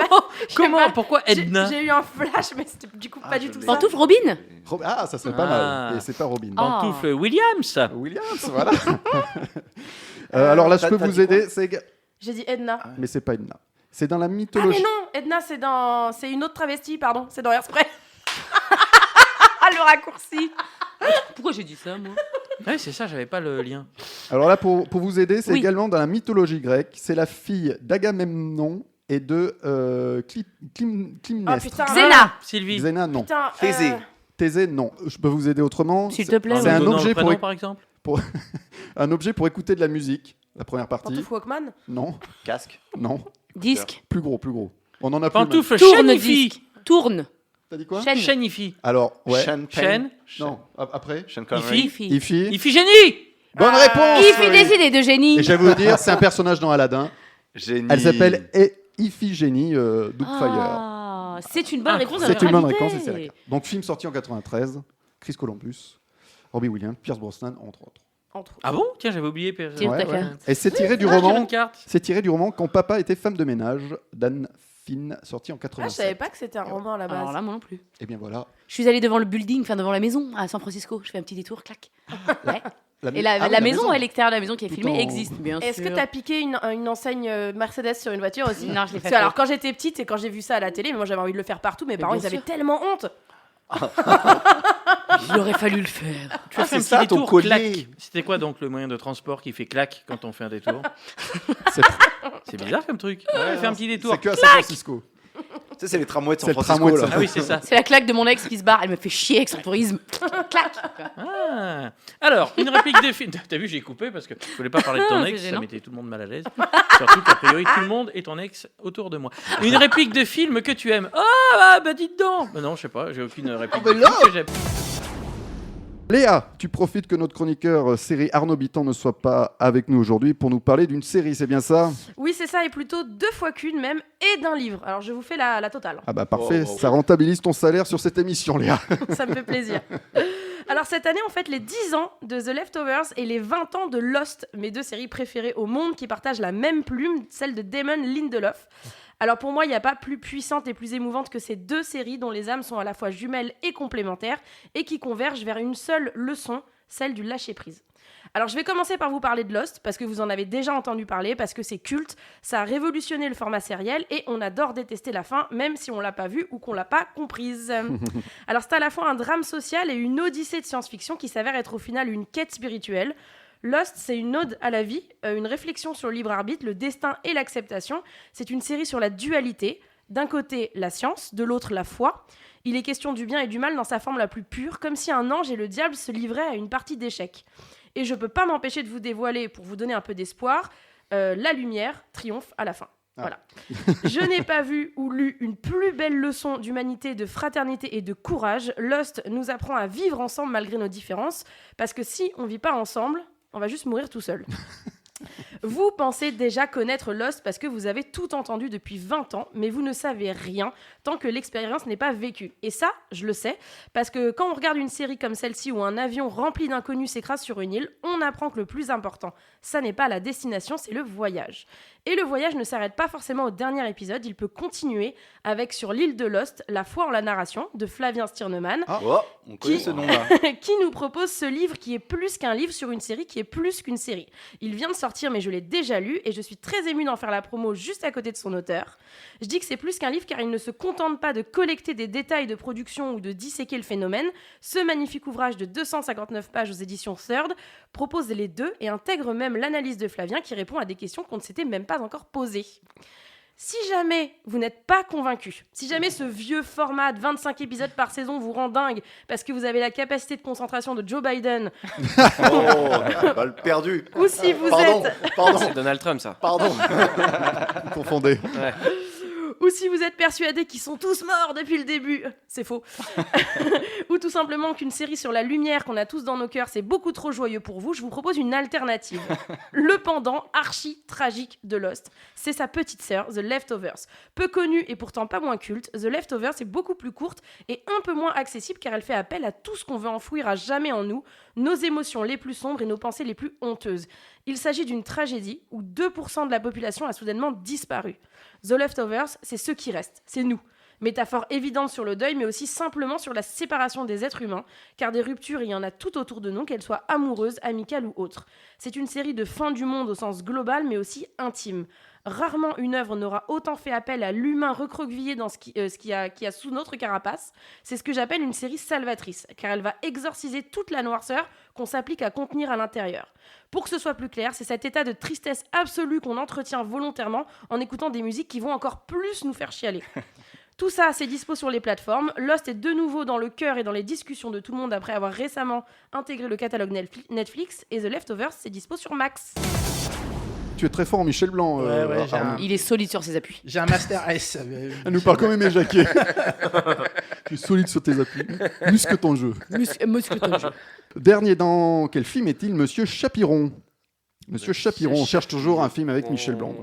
Comment? Pourquoi Edna? J'ai eu un flash, mais c'était du coup pas du tout ça. Pantoufle Robin. Ah, ça serait pas Ah. mal. Et c'est pas Robin. Pantoufle Williams. Williams, voilà. Alors là, je peux vous aider. J'ai dit Edna. Mais c'est pas Edna. C'est dans la Ah mais mythologie. non, Edna c'est une autre travestie, pardon, c'est dans Hairspray. Le raccourci. Pourquoi j'ai dit ça, moi? Ouais, c'est ça, j'avais pas le lien. Alors là, pour vous aider, c'est Oui. également dans la mythologie grecque. C'est la fille d'Agamemnon et de Clymnestre. Ah putain. Xéna. Sylvie. Xéna, non. Putain, Thésée, non. Je peux vous aider autrement. S'il te plaît. C'est un Donnant objet le prénom, pour, par exemple. un objet pour écouter de la musique. La première partie. Pantoufle Walkman. Non, Casque. non. Disque. Plus gros, plus gros. On en a plus. Pantoufle Tourne Chenifi. disque. Tourne. T'as dit quoi? Chaîne. Chenifi. Alors, ouais. Sean Chen. Non, après. Sean Connery. Ifi. Ifi. Iphigénie. Bonne réponse. Il fit des idées de génie. Et je vais vous dire, c'est un personnage dans Aladdin. Génie. Elle s'appelle Iphigénie Doubtfire. Ah, c'est une bonne réponse. C'est une bonne réponse. réponse. Et c'est la carte. Donc, film sorti en 93. Chris Columbus, Robbie Williams, Pierce Brosnan, entre autres. Ah bon? Tiens, j'avais oublié. Tiens, Ouais, ta ouais. carte. Et c'est tiré du Ah, je dirais roman. une carte. C'est tiré du roman Quand papa était femme de ménage d'Anne Finn, sorti en Ah, je 87. savais pas que c'était un roman à la base. Alors là, moi non plus. Et bien voilà. Je suis allée devant le building, enfin devant la maison à San Francisco. Je fais un petit détour, clac. Ouais. La Et la, ah oui, la maison à l'extérieur de la maison qui est Tout filmée en- existe, bien sûr. Est-ce que t'as piqué une enseigne Mercedes sur une voiture aussi? Non, je l'ai pas Parce que fait. alors quand j'étais petite et quand j'ai vu ça à la télé, mais moi j'avais envie de le faire partout, mes parents bien ils avaient sûr. tellement honte. Il aurait fallu le faire. Tu as fait un c'est ça, petit ton détour, collier. clac. C'était quoi donc le moyen de transport qui fait clac quand on fait un détour? C'est C'est bizarre comme truc. Ouais, fait un petit détour. c'est que à San Clac. Francisco. Tu sais, c'est les tramways de San C'est le Francisco. tramway de là. San Ah oui, c'est ça. C'est la claque de mon ex qui se barre. Elle me fait chier avec son tourisme. Clac. Ah. Alors, une réplique de film. T'as vu, j'ai coupé parce que je voulais pas parler de ton C'est ex, ça gênant. mettait tout le monde mal à l'aise. Surtout qu'a priori, tout le monde est ton ex autour de moi. Une réplique de film que tu aimes. Ah, bah dites donc. Bah non, je sais pas, j'ai aucune réplique de film que j'aime. Léa, tu profites que notre chroniqueur série Arnaud Bitan ne soit pas avec nous aujourd'hui pour nous parler d'une série, c'est bien ça? Oui, c'est ça, et plutôt 2 fois qu'une même, et d'un livre. Alors je vous fais la totale. Ah bah parfait, Oh, oh. ça rentabilise ton salaire sur cette émission, Léa. Ça me fait plaisir. Alors cette année, on fête les 10 ans de The Leftovers et les 20 ans de Lost, mes 2 séries préférées au monde qui partagent la même plume, celle de Damon Lindelof. Alors pour moi, il n'y a pas plus puissante et plus émouvante que ces 2 séries dont les âmes sont à la fois jumelles et complémentaires et qui convergent vers une seule leçon, celle du lâcher-prise. Alors je vais commencer par vous parler de Lost, parce que vous en avez déjà entendu parler, parce que c'est culte, ça a révolutionné le format sériel et on adore détester la fin, même si on l'a pas vue ou qu'on l'a pas comprise. Alors c'est à la fois un drame social et une odyssée de science-fiction qui s'avère être au final une quête spirituelle. Lost, c'est une ode à la vie, une réflexion sur le libre arbitre, le destin et l'acceptation. C'est une série sur la dualité. D'un côté, la science, de l'autre, la foi. Il est question du bien et du mal dans sa forme la plus pure, comme si un ange et le diable se livraient à une partie d'échecs. Et je peux pas m'empêcher de vous dévoiler, pour vous donner un peu d'espoir, la lumière triomphe à la fin. Voilà. Je n'ai pas vu ou lu une plus belle leçon d'humanité, de fraternité et de courage. Lost nous apprend à vivre ensemble malgré nos différences, parce que si on vit pas ensemble, on va juste mourir tout seul. Vous pensez déjà connaître Lost parce que vous avez tout entendu depuis 20 ans, mais vous ne savez rien tant que l'expérience n'est pas vécue. Et ça, je le sais, parce que quand on regarde une série comme celle-ci où un avion rempli d'inconnus s'écrase sur une île, on apprend que le plus important, ça n'est pas la destination, c'est le voyage. Et le voyage ne s'arrête pas forcément au dernier épisode, il peut continuer avec Sur l'île de Lost, La foi en la narration, de Flavien Stirneman, Oh, on connaît ce nom-là. qui nous propose ce livre qui est plus qu'un livre sur une série qui est plus qu'une série. Il vient de sortir sortir, mais je l'ai déjà lu et je suis très émue d'en faire la promo juste à côté de son auteur. Je dis que c'est plus qu'un livre car il ne se contente pas de collecter des détails de production ou de disséquer le phénomène. Ce magnifique ouvrage de 259 pages aux éditions Third propose les deux et intègre même l'analyse de Flavien qui répond à des questions qu'on ne s'était même pas encore posées. Si jamais vous n'êtes pas convaincu, si jamais ce vieux format de 25 épisodes par saison vous rend dingue parce que vous avez la capacité de concentration de Joe Biden... Balle perdue. Ou si vous Pardon. C'est Donald Trump, ça. Pardon. Vous confondez. Ouais. Ou si vous êtes persuadé qu'ils sont tous morts depuis le début, c'est faux. Ou tout simplement qu'une série sur la lumière qu'on a tous dans nos cœurs, c'est beaucoup trop joyeux pour vous, je vous propose une alternative. Le pendant archi-tragique de Lost, c'est sa petite sœur, The Leftovers. Peu connue et pourtant pas moins culte, The Leftovers est beaucoup plus courte et un peu moins accessible car elle fait appel à tout ce qu'on veut enfouir à jamais en nous, nos émotions les plus sombres et nos pensées les plus honteuses. Il s'agit d'une tragédie où 2% de la population a soudainement disparu. The Leftovers, c'est ceux qui restent, c'est nous. Métaphore évidente sur le deuil, mais aussi simplement sur la séparation des êtres humains, car des ruptures, il y en a tout autour de nous, qu'elles soient amoureuses, amicales ou autres. C'est une série de fin du monde au sens global, mais aussi intime. Rarement une œuvre n'aura autant fait appel à l'humain recroquevillé dans ce qui y a sous notre carapace. C'est ce que j'appelle une série salvatrice, car elle va exorciser toute la noirceur qu'on s'applique à contenir à l'intérieur. Pour que ce soit plus clair, c'est cet état de tristesse absolue qu'on entretient volontairement en écoutant des musiques qui vont encore plus nous faire chialer. Tout ça, c'est dispo sur les plateformes. Lost est de nouveau dans le cœur et dans les discussions de tout le monde après avoir récemment intégré le catalogue Netflix. Et The Leftovers, c'est dispo sur Max. Tu es très fort en Michel Blanc. Il est solide sur ses appuis. J'ai un Master S. Elle nous parle quand même Jacquet. Tu es solide sur tes appuis. Musque ton jeu. Muscle ton jeu. Dernier, dans quel film est-il, Monsieur Chapiron? Monsieur Chapiron, on cherche toujours un film avec Michel Blanc.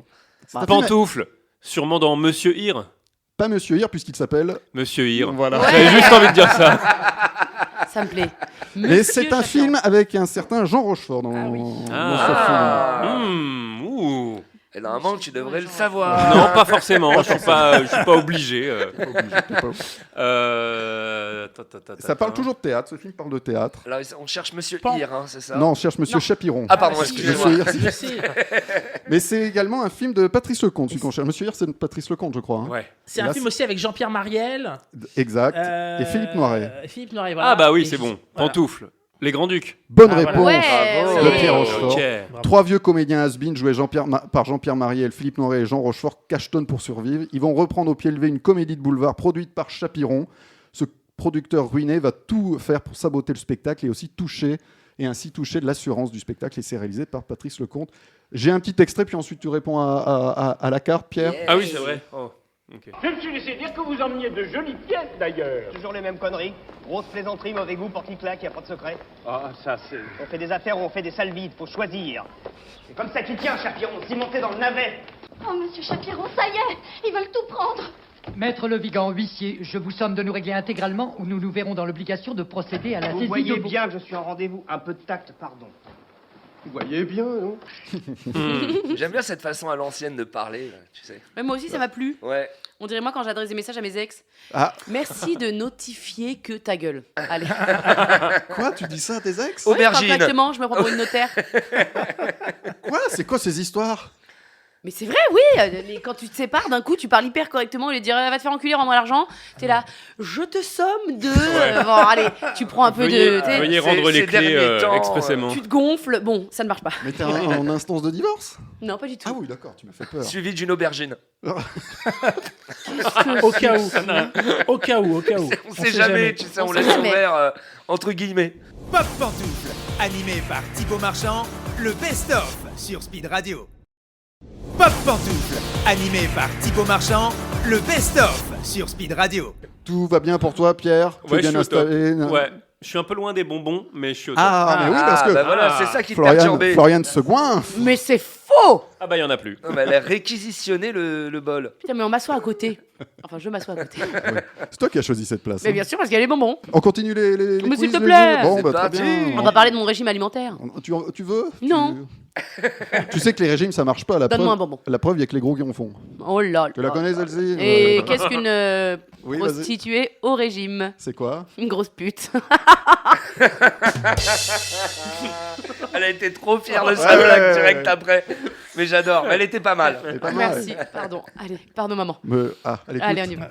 C'est un film- Pantoufle, sûrement dans Monsieur Hir. Pas Monsieur Hir, puisqu'il s'appelle... Monsieur Hir. Voilà. J'avais juste envie de dire ça. Ça me plaît. Mais c'est un film avec un certain Jean Rochefort dans ce film. Ouh. Et normalement, tu devrais le savoir. Non, pas forcément. Je suis pas obligé. Ça parle toujours de théâtre. Ce film parle de théâtre. Alors, on cherche Monsieur Hir, hein, c'est ça? Non, on cherche Monsieur Chapiron. Ah, pardon, excusez-moi. Monsieur Hir, mais c'est également un film de Patrice Lecomte. Celui qu'on cherche. Monsieur Hir, c'est de Patrice Lecomte, je crois. Hein. Ouais. C'est un film aussi avec Jean-Pierre Mariel. Exact. Et Philippe Noiret. Philippe Noiret, voilà. Ah bah oui, Et c'est bon. voilà. Pantoufle. Les Grands-Ducs. Bonne réponse Voilà. de Pierre Rochefort. Okay. Trois vieux comédiens has-been joués par Jean-Pierre Mariel, Philippe Noiret et Jean Rochefort cachetonnent pour survivre. Ils vont reprendre au pied levé une comédie de boulevard produite par Chapiron. Ce producteur ruiné va tout faire pour saboter le spectacle et aussi ainsi toucher de l'assurance du spectacle. Et c'est réalisé par Patrice Lecomte. J'ai un petit extrait, puis ensuite tu réponds à la carte, Pierre. Ah oui, c'est vrai. Oh. Okay. Je me suis laissé dire que vous emmeniez de jolies pièces d'ailleurs. Toujours les mêmes conneries. Grosse plaisanterie, mauvais goût, porte-claque, y a pas de secret. Ah, ça c'est... On fait des affaires ou on fait des salles vides, faut choisir. C'est comme ça qu'il tient, Chapiron, cimenté dans le navet. Oh, monsieur Chapiron, ça y est, ils veulent tout prendre. Maître Le Vigan, huissier, je vous somme de nous régler intégralement ou nous nous verrons dans l'obligation de procéder à la saisie Vous voyez de vos... bien que je suis en rendez-vous. Un peu de tact, pardon. Vous voyez bien, non? J'aime bien cette façon à l'ancienne de parler, là, tu sais. Mais moi aussi, ça m'a plu. Ouais. On dirait moi quand j'adresse des messages à mes ex. Ah. Merci de notifier que ta gueule. Allez. Quoi? Tu dis ça à tes ex? Ouais, je parle correctement, je me prends pour une notaire. Quoi? C'est quoi ces histoires? Mais c'est vrai, oui. Quand tu te sépares, d'un coup, tu parles hyper correctement. Au lieu de dire va te faire enculer, rends-moi l'argent. T'es là, je te somme de. Bon, allez, tu prends un peu de. Veuillez rendre les clés expressément. Tu te gonfles. Bon, ça ne marche pas. Mais t'es en instance de divorce? Non, pas du tout. Ah oui, d'accord, tu m'as fait peur. Suivi d'une aubergine. Au cas où. Au cas où. On sait jamais, tu sais, on laisse ouvert entre guillemets. Pop Pantoufle, animé par Thibaut Marchand, le best-of sur Speed Radio. Pop Pantoufle, animé par Thibaut Marchand, le best-of sur Speed Radio. Tout va bien pour toi, Pierre? Tu es bien installé? Ouais, je suis un peu loin des bonbons, mais je suis au top. Ah, mais oui, parce que bah voilà, c'est ça qui te perturbait. Florian se goinfre. Mais c'est faux! Ah bah il y en a plus. Non, mais elle a réquisitionné le bol. Putain, mais on m'assoit à côté. Enfin, je m'assois à côté. Oui. C'est toi qui as choisi cette place. Mais bien sûr, parce qu'il y a les bonbons. On continue les Mais quiz, s'il te les plaît. jeux. Bon, C'est bah, très parti. bien. On va parler de mon régime alimentaire. Tu veux? Non. Tu sais que les régimes, ça marche pas. Donne-moi un bonbon. La preuve, il y a que les gros qui en font. Oh là là. Tu la connais, celle-ci? Et qu'est-ce qu'une Oui, vas-y. prostituée au régime? C'est quoi? Une grosse pute. Elle a été trop fière de sa blague direct après. Mais j'adore. Elle était pas mal. Merci, pardon. Allez, pardon maman. Allez, Allez, on y va.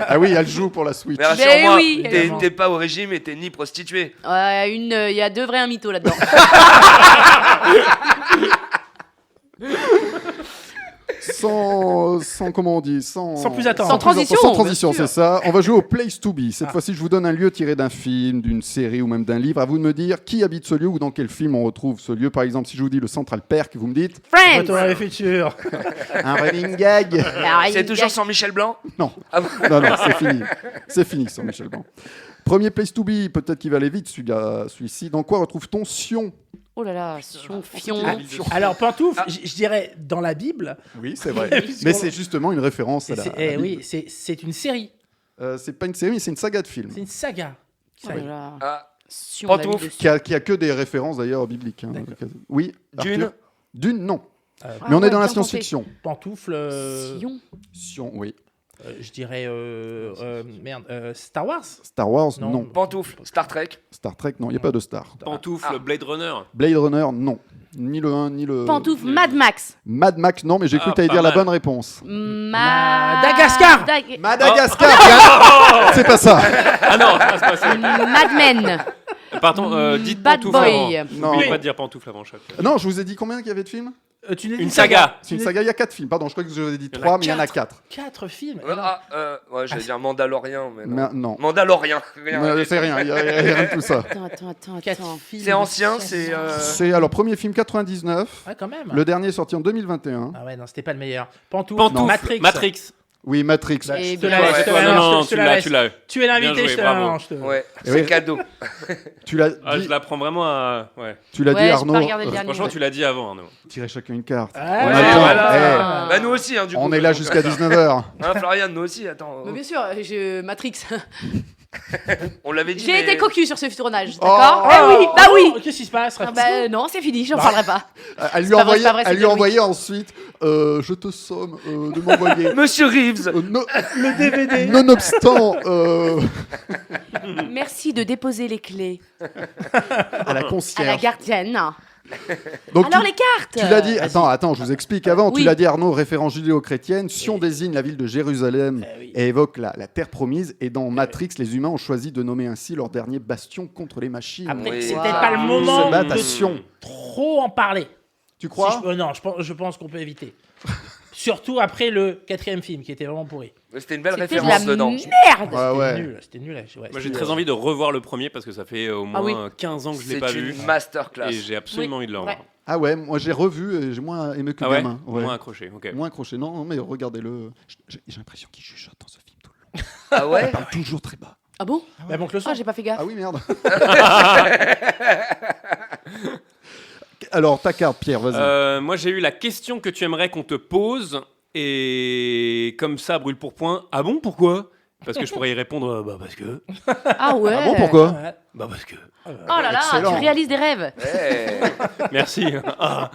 Ah oui, elle joue pour la Switch. Mais rassure-moi, oui, t'es pas au régime et t'es ni prostituée. Il y a 2 vrais, un mytho là-dedans. Sans comment on dit, sans plus attendre. Sans transition. Sans transition, c'est ça. On va jouer au Place to Be. Cette fois-ci, je vous donne un lieu tiré d'un film, d'une série ou même d'un livre. À vous de me dire qui habite ce lieu ou dans quel film on retrouve ce lieu. Par exemple, si je vous dis le Central Perk, vous me dites Friends. Retour vers le futur. un running gag. C'est toujours sans Michel Blanc? Non. Ah bon Non, c'est fini. C'est fini sans Michel Blanc. Premier Place to Be, peut-être qu'il va aller vite celui-ci. Dans quoi retrouve-t-on Sion? Oh là là, Fion. Alors, pantoufle, je dirais dans la Bible. Oui, c'est vrai. Mais c'est justement une référence à la Bible. Oui, c'est une série. C'est pas une série, mais c'est une saga de films. C'est une saga. Oh là là. Sion, Pantoufle, qui a que des références d'ailleurs bibliques. Hein. Oui, Dune. Arthur. Dune, non. Mais on est dans la science-fiction. Pantoufle. Sion, oui. Je dirais Star Wars. Star Wars, non. Pantoufle, Star Trek. Star Trek, non, il n'y a pas de Star. Pantoufle, Blade Runner. Blade Runner, non. Ni le 1, ni le... Pantoufle, Mad Max. Mad Max, non, mais j'ai cru que tu allais dire la bonne réponse. Madagascar. Madagascar. C'est pas ça. Ah non, c'est pas ça. Mad Men. Pardon, dites Bad pantoufle Boy. avant. Non. N'oubliez pas de dire pantoufle avant chaque. Non, je vous ai dit combien qu'il y avait de films Une saga. C'est une saga, il y a 4 films. Pardon, je crois que je vous ai dit 3, mais il y en a 4. 4 films. J'allais dire Mandalorian, mais non. Non. Mandalorian. C'est rien, il n'y a rien de tout ça. Attends. C'est ancien, c'est... C'est alors premier film 99. Ah, quand même. Le dernier sorti en 2021. Ah ouais, non, c'était pas le meilleur. Pantoufle. Matrix. Oui, Matrix. Je te la laisse. Tu l'as. Tu es l'invité, je te la lance. Ouais, c'est cadeau. Tu l'as je la prends vraiment à... Ouais. Tu l'as dit, Arnaud. Franchement, tu l'as dit avant, Arnaud. Tirez chacun une carte. Bah nous aussi, hein, du coup. On est là jusqu'à 19h. Hein, Florian, nous aussi, attends. Mais bien sûr, Matrix. On l'avait dit. J'ai été cocu sur ce tournage, d'accord? Oui. Qu'est-ce qui se passe? Non, c'est fini, j'en parlerai pas. Elle lui a envoyé ensuite je te somme de m'envoyer. Monsieur Reeves. Le DVD. Nonobstant. Merci de déposer les clés. À la concierge. À la gardienne. Donc alors les cartes. Tu l'as dit. Attends, je vous explique avant. Oui. Tu l'as dit, Arnaud, référence judéo-chrétienne. Sion désigne la ville de Jérusalem et évoque la terre promise. Et dans Matrix, les humains ont choisi de nommer ainsi leur dernier bastion contre les machines. Après, c'est peut-être pas le moment se battent à de Sion. trop en parler. Tu crois? Non, je pense qu'on peut éviter. Surtout après le 4e film qui était vraiment pourri. C'était une belle C'était référence de la dedans. Merde. C'était nul. Moi, j'ai très envie de revoir le premier parce que ça fait au moins 15 ans que je l'ai pas vu. C'est une masterclass. Et j'ai absolument envie de le revoir. Ah ouais, moi j'ai revu et j'ai moins aimé que gamin. Ouais. Moins accroché, ok. Moins accroché, non, mais regardez-le. J'ai l'impression qu'il chuchote dans ce film tout le long. Ah ouais? Il parle toujours très bas. Ah bon? Bah montre le son. Ah, j'ai pas fait gaffe. Ah oui, merde. Alors, ta carte, Pierre, vas-y. Moi, j'ai eu la question que tu aimerais qu'on te pose. Et comme ça, brûle pour point. Ah bon, pourquoi? Parce que je pourrais y répondre, parce que. Ah ouais. Ah bon, pourquoi? Bah parce que. Oh là là, Excellent. tu réalises des rêves. Merci. Putain.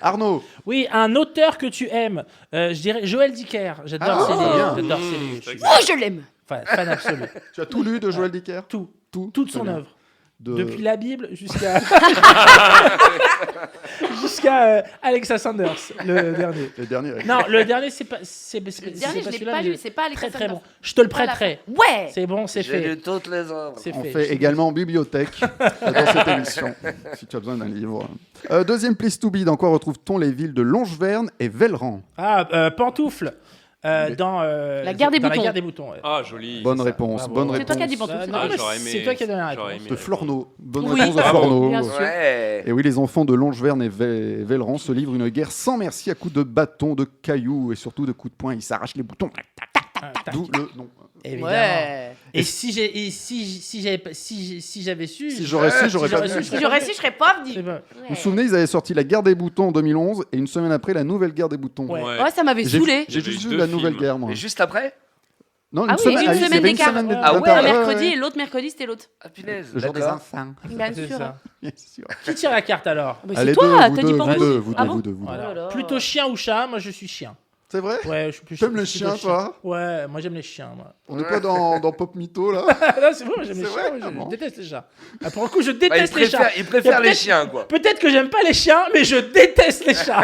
Arnaud. Oui, un auteur que tu aimes. Je dirais Joël Dicker. J'adore ses livres. J'adore ses livres. Oh, je l'aime. Fan absolu. Tu as tout lu de Joël Dicker? Toute son œuvre. Depuis la Bible jusqu'à Alexa Sanders, le dernier. Le dernier. Non, le dernier c'est pas. Le dernier, je l'ai pas lu. C'est pas Alexa très Sanders. bon. Je te le prêterai. Ouais. C'est bon, c'est fait. J'ai lu toutes les œuvres. On fait également bibliothèque dans cette émission, si tu as besoin d'un livre. Deuxième place to be, dans quoi retrouve-t-on les villes de Longeverne et Velleran? Pantoufle. Dans la guerre des dans boutons. La guerre des boutons. Ouais. Ah, joli. Bonne réponse. C'est toi qui as dit pantoufle. C'est toi qui as donné la réponse. De Florneau. Bonne Oui. réponse de Florneau. Bien sûr. Ouais. Et oui, les enfants de Longeverne et Velleran se livrent une guerre sans merci à coups de bâtons, de cailloux et surtout de coups de poing. Ils s'arrachent les boutons. D'où le nom. Évidemment. Ouais. Et si j'avais su. Si j'aurais su, j'aurais pas vu. Si j'aurais su, je serais pas venu. Vous vous souvenez, ils avaient sorti La Guerre des boutons en 2011 et une semaine après, La Nouvelle Guerre des boutons. Ouais. Ouais, ça m'avait saoulé. J'ai juste vu La Nouvelle Guerre, moi. Et juste après? Non, Ah oui, une il y semaine avait d'écart. Ah ouais. Un mercredi et l'autre mercredi, c'était l'autre. Ah punaise. Le jour des d'accord. enfants. Bien C'est sûr. ça. Bien sûr. Qui tire la carte alors? Bah, Allez, c'est toi, vous t'as deux, dit vous pantoufle. deux, vous Ah deux, bon vous deux. Voilà. Oh là là. Plutôt chien ou chat? Moi, je suis chien. C'est vrai? Ouais, T'aimes les chiens, toi? Ouais, moi j'aime les chiens, moi. On n'est pas dans Pop Mytho, là? Non, c'est vrai, j'aime les chiens, je déteste les chats. Ah, pour le coup, je déteste les chats. Il préfère les chiens, quoi. Peut-être que j'aime pas les chiens, mais je déteste les chats.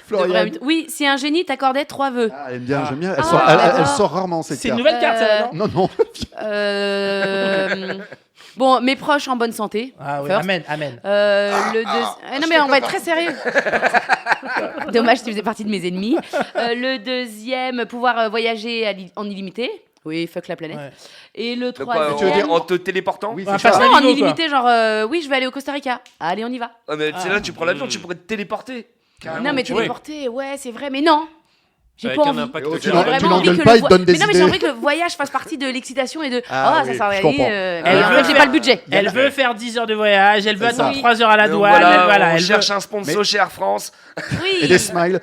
Florian. Oui, si un génie t'accordait 3 vœux. Ah, elle aime bien, j'aime bien. Ah, Elle sort rarement, cette C'est carte. une nouvelle carte, ça, non? Non. Bon, mes proches en bonne santé. Ah oui, first. amen, amen. Non, mais on va être très sérieux. Dommage, tu faisais partie de mes ennemis. Le deuxième, pouvoir voyager en illimité. Oui, fuck la planète. Ouais. Et le De quoi, troisième... en te téléportant? Oui, Ah, c'est ça. Non, en Navigo, illimité, genre, oui, je vais aller au Costa Rica. Allez, on y va. Ah, mais c'est là, tu prends l'avion, tu pourrais te téléporter. Non, mais téléporter, ouais, c'est vrai, mais non. J'ai Avec pas un envie. impact Tu de J'ai vraiment envie l'engueules que pas, le il te donne des mais non, mais idées. j'ai envie que le voyage fasse partie de l'excitation et de Ah ça oui, va je aller. comprends. Mais Elle en veut fait, j'ai faire- pas le budget. Elle veut faire 10 heures de voyage, elle veut C'est ça. attendre 3 heures à la Donc douane. voilà, on elle cherche veut- un sponsor chez Air France. Oui. Et des smiles.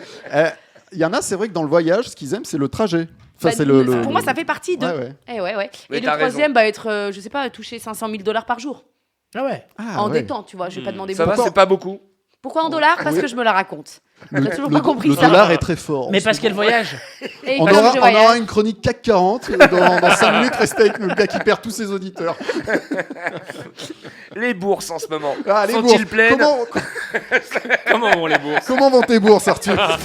Il y en a, c'est vrai que dans le voyage, ce qu'ils aiment, c'est le trajet. Enfin, Bah, c'est Pour moi, ça fait partie de. Ouais. Ouais. Mais Et le t'as troisième, bah, être, je sais pas, toucher $500,000 par jour. Ah ouais. En détente, tu vois. Je vais pas demander Ça va, beaucoup. c'est pas beaucoup. Pourquoi en dollars? Parce que je me la raconte. T'as toujours pas compris le ça. dollar est très fort. Mais parce qu'elle voyage. Et On comme aura, je on voyage. aura une chronique CAC 40 dans 5 minutes. Restez avec nous, le gars qui perd tous ses auditeurs. Les bourses en ce moment. Ah, les Sont-ils bourses. pleines? Comment vont les bourses? Comment vont tes bourses, Arthur?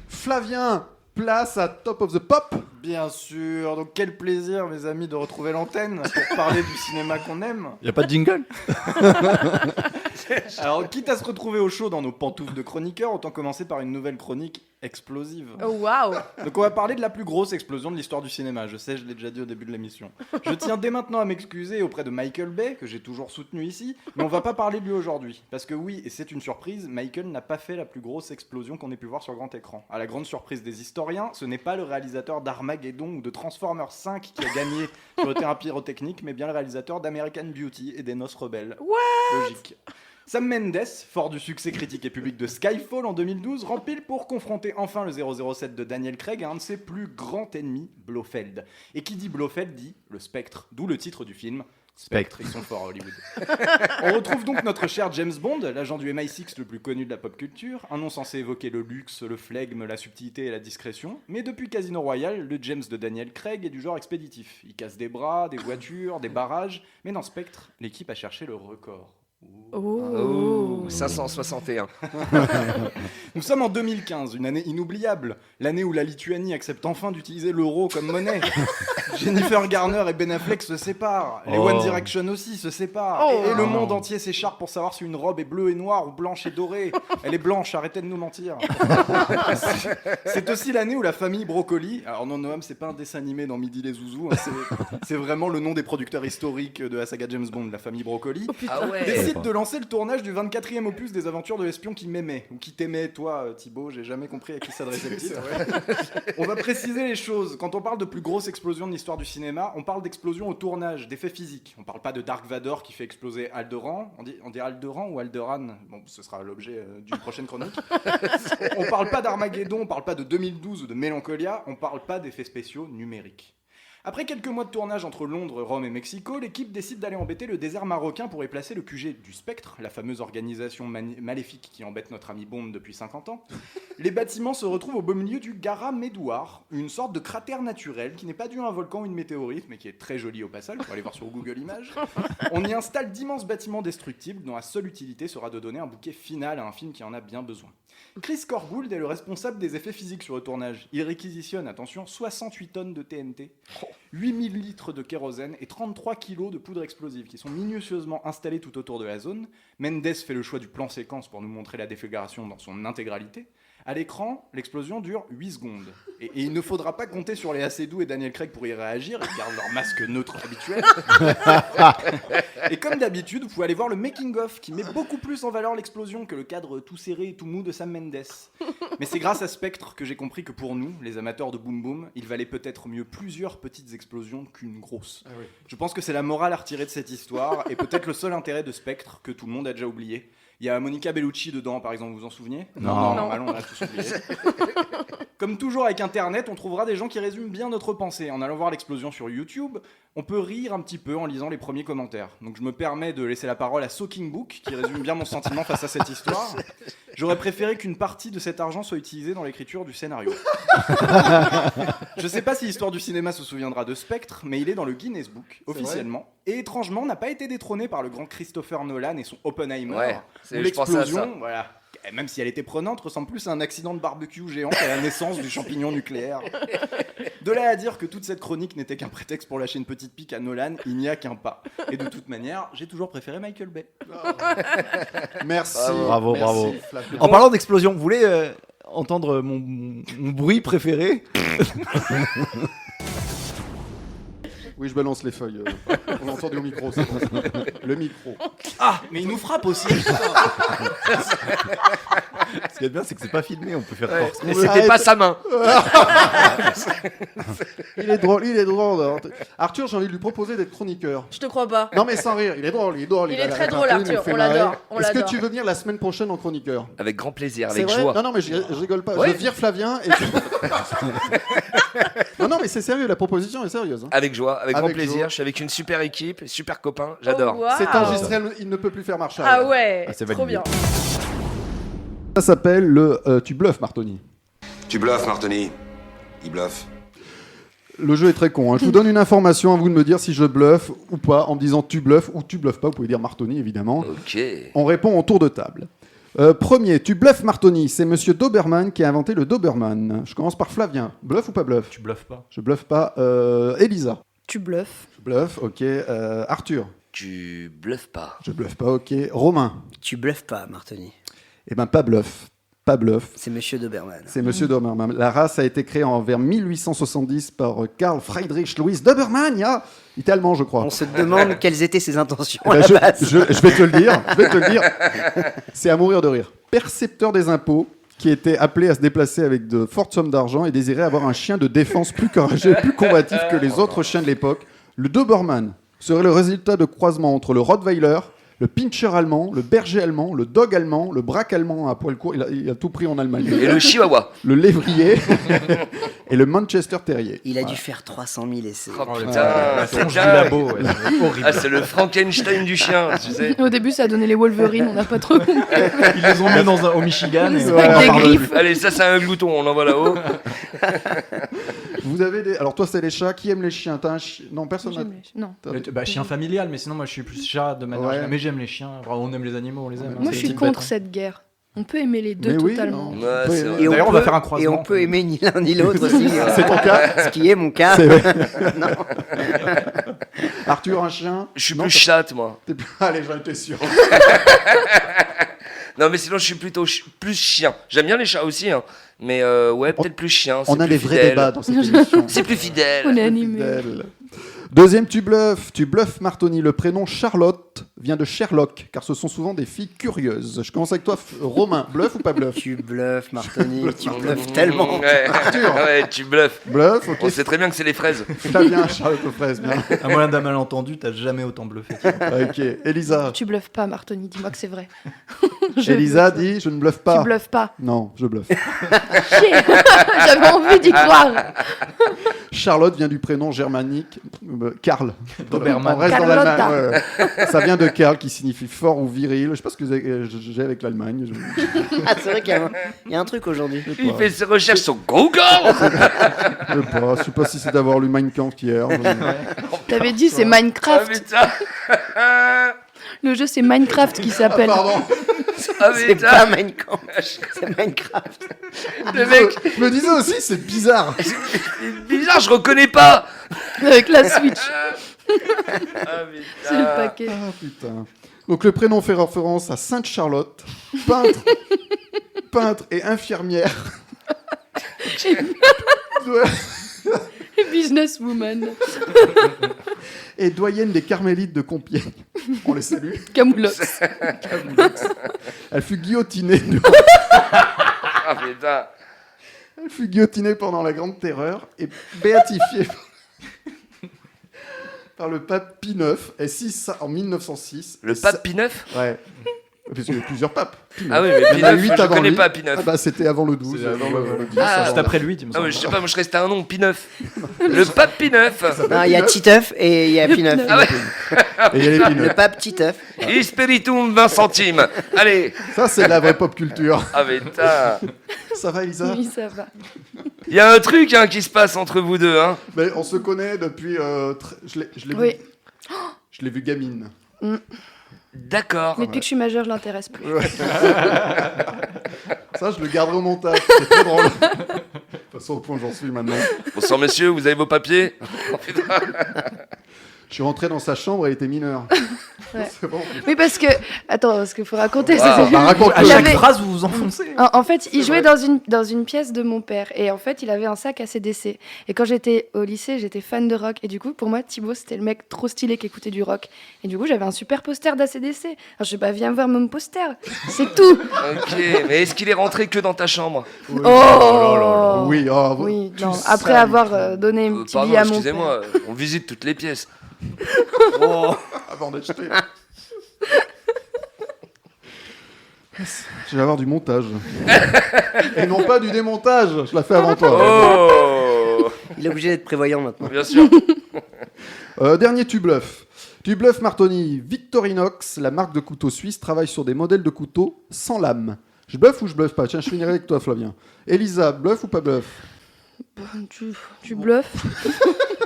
Flavien, place à Top of the Pop. Bien sûr, donc quel plaisir mes amis de retrouver l'antenne pour parler du cinéma qu'on aime. Y a pas de jingle? Alors quitte à se retrouver au chaud dans nos pantoufles de chroniqueurs, autant commencer par une nouvelle chronique explosive. Oh, waouh. Donc on va parler de la plus grosse explosion de l'histoire du cinéma, je sais, je l'ai déjà dit au début de l'émission. Je tiens dès maintenant à m'excuser auprès de Michael Bay, que j'ai toujours soutenu ici, mais on va pas parler de lui aujourd'hui. Parce que oui, et c'est une surprise, Michael n'a pas fait la plus grosse explosion qu'on ait pu voir sur grand écran. À la grande surprise des historiens, ce n'est pas le réalisateur d'Armageddon ou de Transformers 5 qui a gagné sur le terrain pyrotechnique, mais bien le réalisateur d'American Beauty et des Noces Rebelles. Logique. Sam Mendes, fort du succès critique et public de Skyfall en 2012, rempile pour confronter enfin le 007 de Daniel Craig à un de ses plus grands ennemis, Blofeld. Et qui dit Blofeld dit le spectre, d'où le titre du film. Spectre, ils sont forts à Hollywood. On retrouve donc notre cher James Bond, l'agent du MI6 le plus connu de la pop culture, un nom censé évoquer le luxe, le flegme, la subtilité et la discrétion, mais depuis Casino Royale, le James de Daniel Craig est du genre expéditif. Il casse des bras, des voitures, des barrages, mais dans Spectre, l'équipe a cherché le record. Oh, 561. Nous sommes en 2015, une année inoubliable. L'année où la Lituanie accepte enfin d'utiliser l'euro comme monnaie. Jennifer Garner et Ben Affleck se séparent. Les One Direction aussi se séparent. Et le monde entier s'écharpe pour savoir si une robe est bleue et noire ou blanche et dorée. Elle est blanche, arrêtez de nous mentir. C'est aussi l'année où la famille Brocoli, alors non Noam, c'est pas un dessin animé dans Midi les Zouzous, hein, c'est vraiment le nom des producteurs historiques de la saga James Bond, la famille Brocoli. Ah ouais. Décide de lancer le tournage du 24e opus des aventures de l'espion qui m'aimait. Ou qui t'aimait, toi, Thibaut, j'ai jamais compris à qui s'adressait le titre. On va préciser les choses. Quand on parle de plus grosse explosion de l'histoire du cinéma, on parle d'explosion au tournage, d'effets physiques. On parle pas de Dark Vador qui fait exploser Alderaan. On dit Alderaan ou Alderaan? Bon, ce sera l'objet d'une prochaine chronique. On parle pas d'Armageddon, on parle pas de 2012 ou de Mélancolia, on parle pas d'effets spéciaux numériques. Après quelques mois de tournage entre Londres, Rome et Mexico, l'équipe décide d'aller embêter le désert marocain pour y placer le QG du Spectre, la fameuse organisation maléfique qui embête notre ami Bond depuis 50 ans. Les bâtiments se retrouvent au beau milieu du Gara Medouar, une sorte de cratère naturel qui n'est pas dû à un volcan ou une météorite, mais qui est très joli au passage, pour aller voir sur Google Images. On y installe d'immenses bâtiments destructibles dont la seule utilité sera de donner un bouquet final à un film qui en a bien besoin. Chris Corgould est le responsable des effets physiques sur le tournage. Il réquisitionne, attention, 68 tonnes de TNT, 8000 litres de kérosène et 33 kilos de poudre explosive qui sont minutieusement installés tout autour de la zone. Mendes fait le choix du plan séquence pour nous montrer la déflagration dans son intégralité. À l'écran, l'explosion dure 8 secondes. Et il ne faudra pas compter sur les Acedou et Daniel Craig pour y réagir, ils gardent leur masque neutre habituel. Et comme d'habitude, vous pouvez aller voir le making-of qui met beaucoup plus en valeur l'explosion que le cadre tout serré et tout mou de Sam Mendes. Mais c'est grâce à Spectre que j'ai compris que pour nous, les amateurs de boom boom, il valait peut-être mieux plusieurs petites explosions qu'une grosse. Je pense que c'est la morale à retirer de cette histoire et peut-être le seul intérêt de Spectre que tout le monde a déjà oublié. Il y a Monica Bellucci dedans, par exemple, vous vous en souvenez? Non. Normalement, on a tous oublié. Comme toujours avec Internet, on trouvera des gens qui résument bien notre pensée. En allant voir l'explosion sur YouTube, on peut rire un petit peu en lisant les premiers commentaires. Donc je me permets de laisser la parole à Soaking Book, qui résume bien mon sentiment face à cette histoire. J'aurais préféré qu'une partie de cet argent soit utilisée dans l'écriture du scénario. Je sais pas si l'histoire du cinéma se souviendra de Spectre, mais il est dans le Guinness Book, officiellement. Et étrangement, n'a pas été détrôné par le grand Christopher Nolan et son Oppenheimer. Ouais, où je pensais à ça. l'explosion, voilà, même si elle était prenante, ressemble plus à un accident de barbecue géant qu'à la naissance du champignon nucléaire. De là à dire que toute cette chronique n'était qu'un prétexte pour lâcher une petite pique à Nolan, il n'y a qu'un pas. Et de toute manière, j'ai toujours préféré Michael Bay. Merci. Bravo, Merci, bravo. Flavien. En parlant d'explosion, vous voulez entendre mon bruit préféré? Oui, je balance les feuilles. On l'a entendu au micro, c'est bon. Le micro. Ah, mais il nous frappe aussi. Ce qui est bien, c'est que c'est pas filmé, on peut faire croire. Et c'était pas sa main. Il est drôle, il est drôle. Arthur, j'ai envie de lui proposer d'être chroniqueur. Je te crois pas. Non mais sans rire, il est drôle, il est drôle. Il est a très la drôle, répartie, il Arthur, me fait on l'adore, marrer. on Est-ce que l'adore. tu veux venir la semaine prochaine en chroniqueur? Avec grand plaisir, C'est avec vrai joie. Non, mais je rigole pas. Ouais. Je vire Flavien et non, mais c'est sérieux, la proposition est sérieuse. Hein. Avec joie, avec grand Avec plaisir. joie. Je suis avec une super équipe, super copain, j'adore. Oh, wow. C'est enregistré, il ne peut plus faire marche arrière. Ah ouais, c'est trop validé. bien. Ça s'appelle le Tu bluffes, Martoni. Tu bluffes, Martoni. Il bluffe. Le jeu est très con. Hein. Je vous donne une information, à vous de me dire si je bluffe ou pas, en me disant tu bluffes ou tu bluffes pas. Vous pouvez dire Martoni, évidemment. Ok. On répond en tour de table. Premier, tu bluffes, Martoni. C'est Monsieur Doberman qui a inventé le Doberman. Je commence par Flavien. Bluff ou pas bluff? Tu bluffes pas. Je bluffe pas. Elisa. Tu bluffes. Je bluffe, ok. Arthur. Tu bluffes pas. Je bluffe pas, ok. Romain. Tu bluffes pas, Martoni. Eh ben, pas bluff. Pas bluff. C'est Monsieur Doberman. C'est Monsieur Doberman. La race a été créée vers 1870 par Karl Friedrich Louis Doberman. Il était allemand, je crois. On se demande quelles étaient ses intentions Eh à ben, la base. je vais te le dire. C'est à mourir de rire. Percepteur des impôts, qui était appelé à se déplacer avec de fortes sommes d'argent et désirait avoir un chien de défense plus courageux et plus combatif que les autres chiens de l'époque. Le Doberman serait le résultat de croisement entre le Rottweiler, le Pinscher allemand, le berger allemand, le dog allemand, le braque allemand à poil court, il a tout pris en Allemagne. Et le chihuahua. Le lévrier et le Manchester Terrier. Il a dû faire 300 000 essais. Oh putain, c'est du labo, ouais, horrible. Ah, c'est le Frankenstein du chien, tu sais. Au début, ça a donné les Wolverine, on n'a pas trop compris. Ils les ont mis au Michigan. Et Avec des griffes. Allez, ça c'est un glouton, on l'envoie là-haut. Vous avez des... Alors toi, c'est les chats. Qui aime les chiens? T'as un chien? Non, personne n'a... Non. Bah, chien familial, mais sinon moi je suis plus chat de manière Ouais. générale. Mais j'aime les chiens. Enfin, on aime les animaux, on les aime. Moi, je suis contre cette guerre. On peut aimer les deux Mais oui, totalement. non. Ouais, c'est vrai. Et D'ailleurs, on peut- va faire un croisement. Et on peut aimer ni l'un ni l'autre aussi. C'est ton cas? Ce qui est mon cas. C'est vrai. Non. Arthur, un chien? Je suis Non, plus t'as- chatte, moi. Allez, j'en étais sûr. Non, mais sinon, je suis plutôt plus chien. J'aime bien les chats aussi, hein. Mais ouais, peut-être plus chien. On c'est a plus des vrais fidèle. débats dans cette émission. C'est plus fidèle. On est animés. Fidèle. Deuxième, tu bluffes. Tu bluffes, Martoni. Le prénom Charlotte vient de Sherlock, car ce sont souvent des filles curieuses. Je commence avec toi, Romain. Bluff ou pas bluff? Tu bluffes, Martoni. Tu bluffes tellement. Ouais. Arthur. Ouais, tu bluffes. Bluff, ok. On sait très bien que c'est les fraises. Flavien, Charlotte aux fraises, bien. À moins d'un malentendu, t'as jamais autant bluffé. Ok. Elisa. Tu bluffes pas, Martoni, dis-moi que c'est vrai. Elisa dit, je ne bluffe pas. Tu bluffes pas. Non, je bluffe. Chier. J'avais envie d'y croire. Charlotte vient du prénom germanique Karl. Doberman. On reste dans Carlotta. l'Allemagne. Ouais. Ça vient de Karl qui signifie fort ou viril. Je sais pas ce que j'ai avec l'Allemagne. Ah, c'est vrai qu'il y a un truc aujourd'hui. Il fait ses recherches sur Google. Je sais pas si c'est d'avoir lu Mein Kampf hier. T'avais dit c'est Ah, Minecraft. putain. Le jeu c'est Minecraft qui s'appelle. Pardon. Ah, C'est putain. pas Minecraft, c'est Minecraft. Le mec, Je me disais aussi, c'est bizarre. c'est bizarre, je reconnais pas. Avec la Switch. Ah, C'est le paquet. Ah putain. Donc le prénom fait référence à Sainte Charlotte, peintre et infirmière. Businesswoman. Et doyenne des Carmélites de Compiègne. On les salue. Camoulox. Elle fut guillotinée. Ah, putain. Elle fut guillotinée pendant la Grande Terreur et béatifiée par le pape Pie IX en 1906. Le pape Pie IX. Ouais. Parce qu'il y a plusieurs papes. Pie IX. Ah oui, mais Il y en a Pie IX, 8 je avant connais lui. pas Pie IX. Ah bah, c'était avant le 12. C'est avant le 10, Ah, juste après le 8, il me Ah, semble. mais je sais pas, moi je restais un nom, Pie IX. Le pape Pie IX. Non, il y a Titeuf et il y a Pineuf. Ah ouais. Et il y a les peanuts. Le pape Titeuf. Ispiritum 20 centimes. Allez. Ça, c'est de la vraie pop culture. Ah, mais putain. Ça va, Elisa? Oui, ça va. Il y a un truc qui se passe entre vous deux. Hein. Mais on se connaît depuis... je l'ai Oui. vu gamine. Mm. D'accord. Mais depuis que je suis majeure, je l'intéresse plus. Ouais. Ça, je le garderai au montage. C'est très drôle. De toute façon, au point où j'en suis maintenant. Bonsoir, messieurs, vous avez vos papiers? Je suis rentré dans sa chambre, elle était mineure. Ouais. C'est bon. Oui, parce qu'il faut raconter. Wow. ça, c'est- Raconte-le. À Il chaque avait- phrase, vous vous enfoncez. En fait, il jouait dans une pièce de mon père. Et en fait, il avait un sac AC/DC. Et quand j'étais au lycée, j'étais fan de rock. Et du coup, pour moi, Thibaut, c'était le mec trop stylé qui écoutait du rock. Et du coup, j'avais un super poster d'AC/DC. Alors, je sais pas, viens voir mon poster. C'est tout. Ok, mais est-ce qu'il est rentré que dans ta chambre? Oui. Oh Oui, oh, Oui, tu non. sais, Après avoir donné un petit Pardon, billet à mon père. excusez-moi, on visite toutes les pièces. Oh, avant d'acheter. Je vais avoir du montage. Et non pas du démontage. Je la fais avant toi. Oh. Il est obligé d'être prévoyant maintenant. Bien sûr. Dernier tu bluffes. Tu bluffes Martoni. Victorinox, la marque de couteaux suisse, travaille sur des modèles de couteaux sans lame. Je bluffe ou je bluffe pas? Tiens, je finirai avec toi, Flavien. Elisa, bluffe ou pas bluffe? Tu bluffes.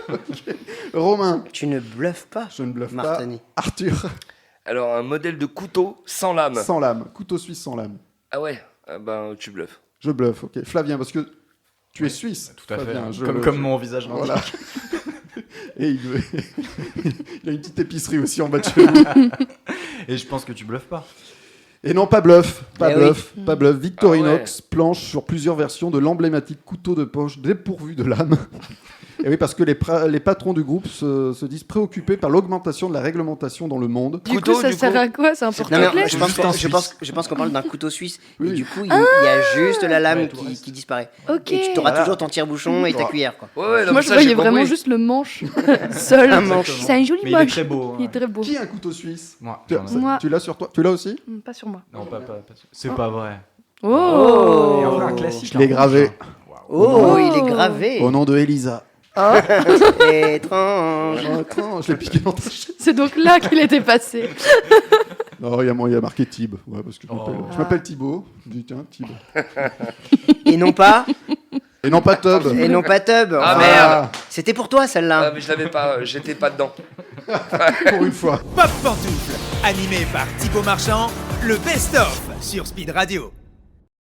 Okay. Romain. Tu ne bluffes pas. Je ne bluffe Martoni. pas. Arthur. Alors, un modèle de couteau sans lame. Sans lame. Couteau suisse sans lame. Ah ouais, ben tu bluffes. Je bluffe, ok. Flavien, parce que tu es suisse. Tout à fait. Flavien, Comme mon visage voilà. l'indique. Et il a une petite épicerie aussi en bas de chez lui. Et je pense que tu bluffes pas. Et non, pas bluff. Pas Eh bluff. oui. Pas bluff. Victorinox Ah ouais. planche sur plusieurs versions de l'emblématique couteau de poche dépourvu de lame. Et oui, parce que les patrons du groupe se disent préoccupés par l'augmentation de la réglementation dans le monde. Du coup, ça sert à quoi? C'est un Non, porte-clés? mais je pense qu'on parle d'un couteau suisse. Oui. Et du coup, il y a juste la lame Ouais, tout le qui disparaît. Ok. Et tu auras Voilà. toujours ton tire-bouchon et ta cuillère. Quoi. Ouais, non, Moi, mais je ça, voyais j'ai vraiment compris. juste le manche seul. Un manche. C'est un joli Mais il est manche. très beau, Il est très beau. Qui a un couteau suisse? Moi. Tu, j'en ai. Moi. tu l'as sur toi? Tu l'as aussi? Pas sur moi. Non, pas. C'est pas vrai. Oh, Et en vrai, un classique. Je l'ai gravé. Oh, il est gravé. Au nom de Elisa. Étrange. Étrange, je l'ai piqué dans ta chaise. C'est donc là qu'il était passé. Non, il y a marqué Thib. Ouais, parce que je m'appelle Thibaut. Je dis, tiens, Thib. Et non pas. Et non pas Tub. Et non pas Tub. Ah, Enfin, merde. C'était pour toi Ah, celle-là. mais je l'avais pas, j'étais pas dedans. Pour une fois. Pop Pantoufle, animé par Thibaut Marchand, le best-of sur Speed Radio.